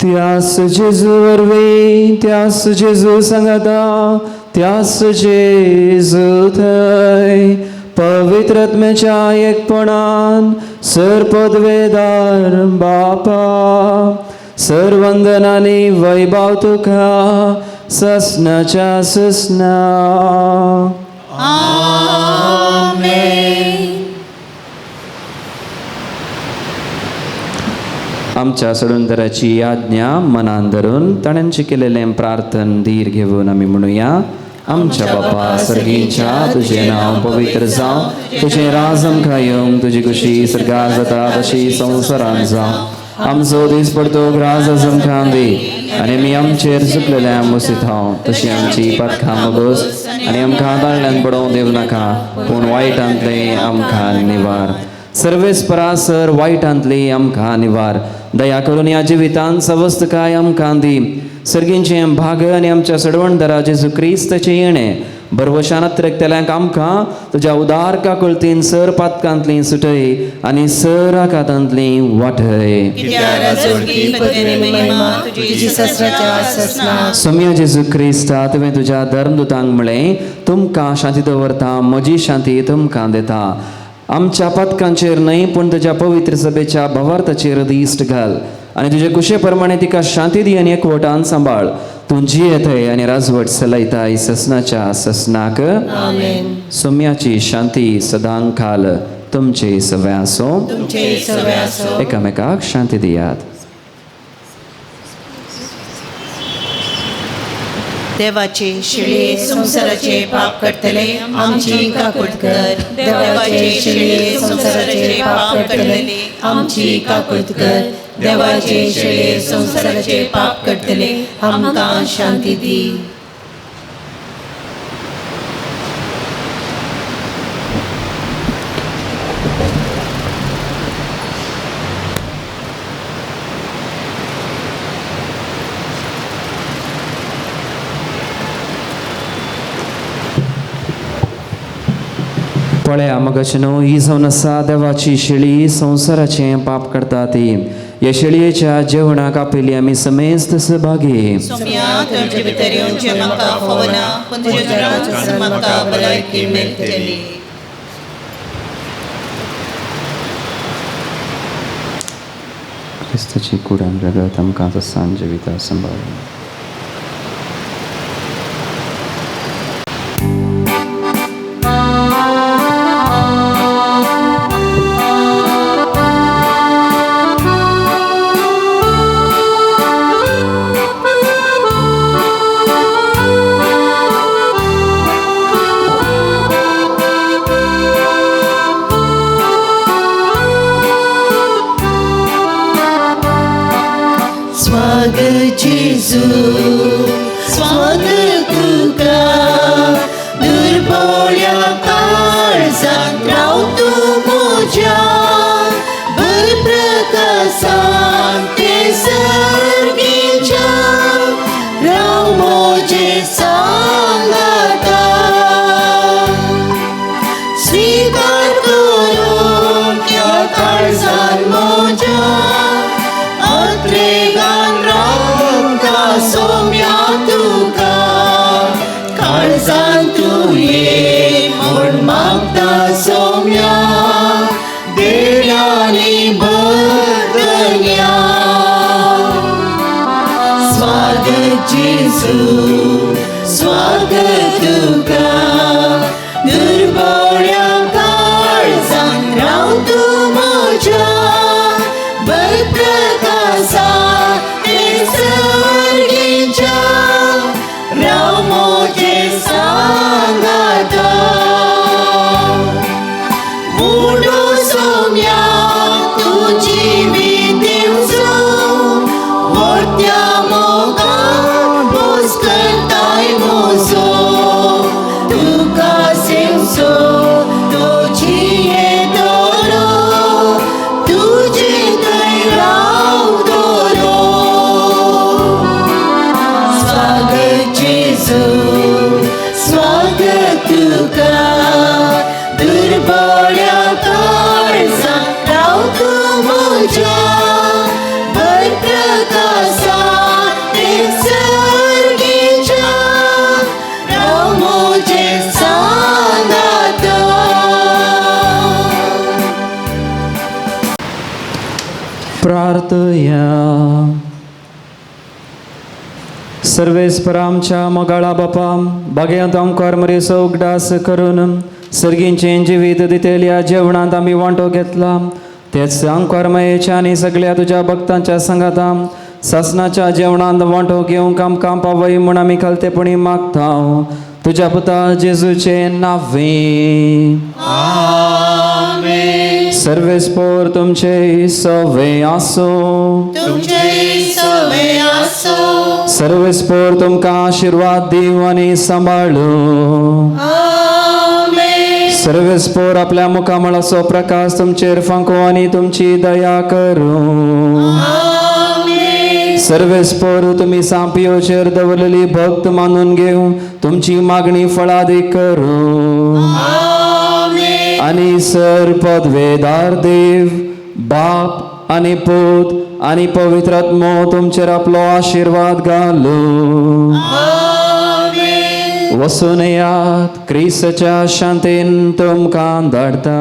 त्यास जेजू वरवीं, त्यास जेजू सांगाता, त्यास जेजू थंय पवित्र आत्म्याच्या एकपणान सर पदवेदार बापा, सर्वंदनानी वैभव तुका ससनाच्या ससना. आमच्या सडुंदराची आज्ञा मनान धरून ताणेंचे केलेलें प्रार्थन धीर घेवन आमी म्हणुया. आमच्या बापा सर्गीच्या तुझें नांव पवित्र जावं, तुझें राज आमकां येवंक, तुजी कुशी सर्गा जाता तशी संवसारांत जावं. आमचो दीस पडतो ग्रास आमकां दी आनी आमी आमचेर चुकलेल्या मुसीत हांव तशी आमची पातखां मागोस आनी आमकां दाळ्यान पडोवंक दिवं नाका, पूण वायटांतले आमकां निवार. सर्वेस्परा सर वायटांतली आमकां निवार. दया करून ह्या जिवितांत सवस्त काय आमकां दी. सर्गींचें भाग आनी आमच्या सडवणदारा जेजू क्रिस्ताचें येणें बरवशान त्रेकतेल्यांक आमकां तुज्या उदार काकुळतीन सर पातकांतलीं सुटय आनी सर आकांतांतलीं वाटय. सोम्या जेजू क्रिस्ता तुवें तुज्या धर्मदुतांक म्हळें, तुमकां शांती दवरता, म्हजी शांती तुमकां दिता. आमच्या पथकांचेर न्हय पूण तुज्या पवित्र सभेच्या भवार्थाचेर दिश्ट घाल आनी तुजे कुशे प्रमाणे तिका शांती दी आनी एकवटान सांबाळ. तूं जियेतय आनी राजवट चलयताय ससनाच्या ससनाक. सोम्याची शांती सदांक खाल तुमचे सवे आसो. एकामेकाक शांती दियात. देवाचे शिळे संसाराचे पाप करतले आमची काकुळत कर. देवाचे शिळे संसाराचे पाप करतले आमची काकुळत कर. देवाचे शिळे संसाराचे पाप करतले आमकां शांती दी. पळया मगचे न्हू ही जावन आसा देवाची शिळी संवसाराचें पाप करता ती. ह्या शेळयेच्या जेवणाक आपयली आमी समेस्त सहभागी. सोम्या तुजे भितर येवचें म्हाका फावना, पूण तुज्या नांवान म्हाका भलायकी मेळटली. क्रिस्ताची कूड आनी रगत आमकां सांज जिविता सांबाळ. स्वागत जेजू स्वागत तुका दुर्बळ्या काळजांत राव तूं म्हज्या भरप्रकाशांत ते सर्गीच्या राव म्हजे सांगाता. स्वीकार करून त्या काळजांत म्हज्या स्वागत तुका दुर्बळ्या काळजांत राव तूं म्हज्या बरप्रकाशा ते सर्गेच्या राव म्हजे सांगाता मुडो सोम्या तुजी विदेवजो मोठ्या मोगान बोस करताय मोजो तुका सेवसो तुजी येदोरो तुजे थंय राव दोरो स्वागत जेजू स्वागत तुका दुर्बळ्या काळजांत राव तूं म्हज्या बरप्रकाशा ते सर्गेच्या राव म्हजे सांगाता प्रार्थया. सर्वेस्परा आमच्या मोगाळा बापा बागेंत आमकां मरेचो उगडास करून सर्गींचें जिवीत दितेल्या जेवणांत आमी वांटो घेतला तेच अंकुरमयेच्या आनी सगळ्या तुज्या भक्तांच्या संगाता सासणाच्या जेवणांत वांटो घेवंक आमकां पावय म्हूण आमी खालतेपणी मागता तुज्या पुता जेजूचे नांवे. सर्वेस्पोर तुमचे सवे आसो. तुमचे सवे आसो. सर्वेस्पोर तुमकां आशिर्वाद दिव आनी सांबाळू. सर्वेस्पोर आपल्या मुखामळाचो प्रकाश तुमचेर फांको आनी तुमची दया करूं. सर्वेस्पोर तुमी सांपियोचेर दवरलेली भक्त मानून घेवं तुमची मागणी फळादीक करूं. आनी सर पदवेदार देव बाप आनी पूत आनी पवित्र आत्मो तुमचेर आपलो आशिर्वाद घालूं. वसून यात क्रिस्ताच्या शांतीन तुमकां धाडटा.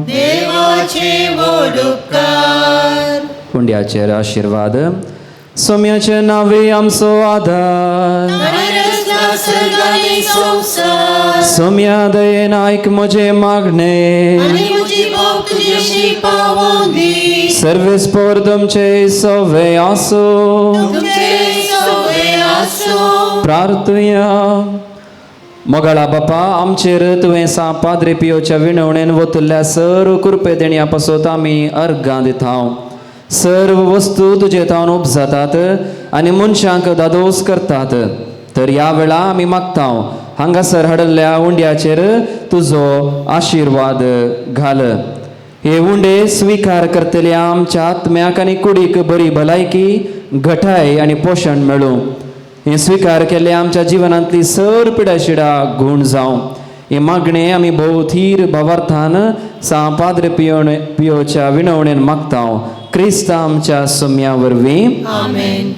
देवाचे व्हड उपकार. कुंड्याचेर आशिर्वाद. सोम्याचे नांवे आमचो आधार. सर्गांनी संवसार. सोम्या दयेन आयक म्हजे मागणे. आनी म्हजी भोग तुजेशी पावोवन दी. सर्वेस्पोर तुमचे सवे आसो. तुमचे सवे आसो. प्रार्थया. मोगाळा बापा आमचेर तुवें पाद्री पियोच्या विणवणेन वतुल्ल्या सर्व कृपे देणया पासत आमी अर्गां दिता. सर्व वस्तू तुजे थावन उपजातात आनी मनशांक दादोस करतात. तर ह्या वेळा आमी मागता हांगासर हाडल्या उंड्याचेर तुजो आशिर्वाद घाल. हे उंडे स्विकार करतल्या आमच्या आत्म्याक आनी कुडीक बरी भलायकी घटाय आनी पोशण मेळूं. हे स्विकार केल्ले आमच्या जिवनांतली सर पिडाशिडा गूण जावं. हे मागणे आमी भोव थीर भावार्थान पाद्री पियोच्या विणवणेन मागता क्रिस्त आमच्या सोम्या वरवीं. आमेन.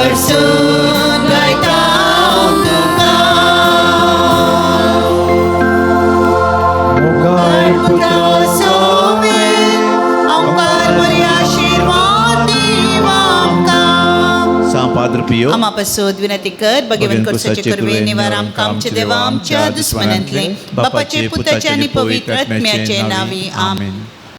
परसून गायता तुका मोगाय पुत्र सोवे आमकां बरी आशीर्वाद दिवा आमकां San Padre Pio, आमा पासून विनंती कर भगवन करसाचे करवे निवार आमकां आमचे देवा आमच्या दुस्मनांतले बापाचे पुताचे आनी पवित्र आत्म्याचे नावी आमेन.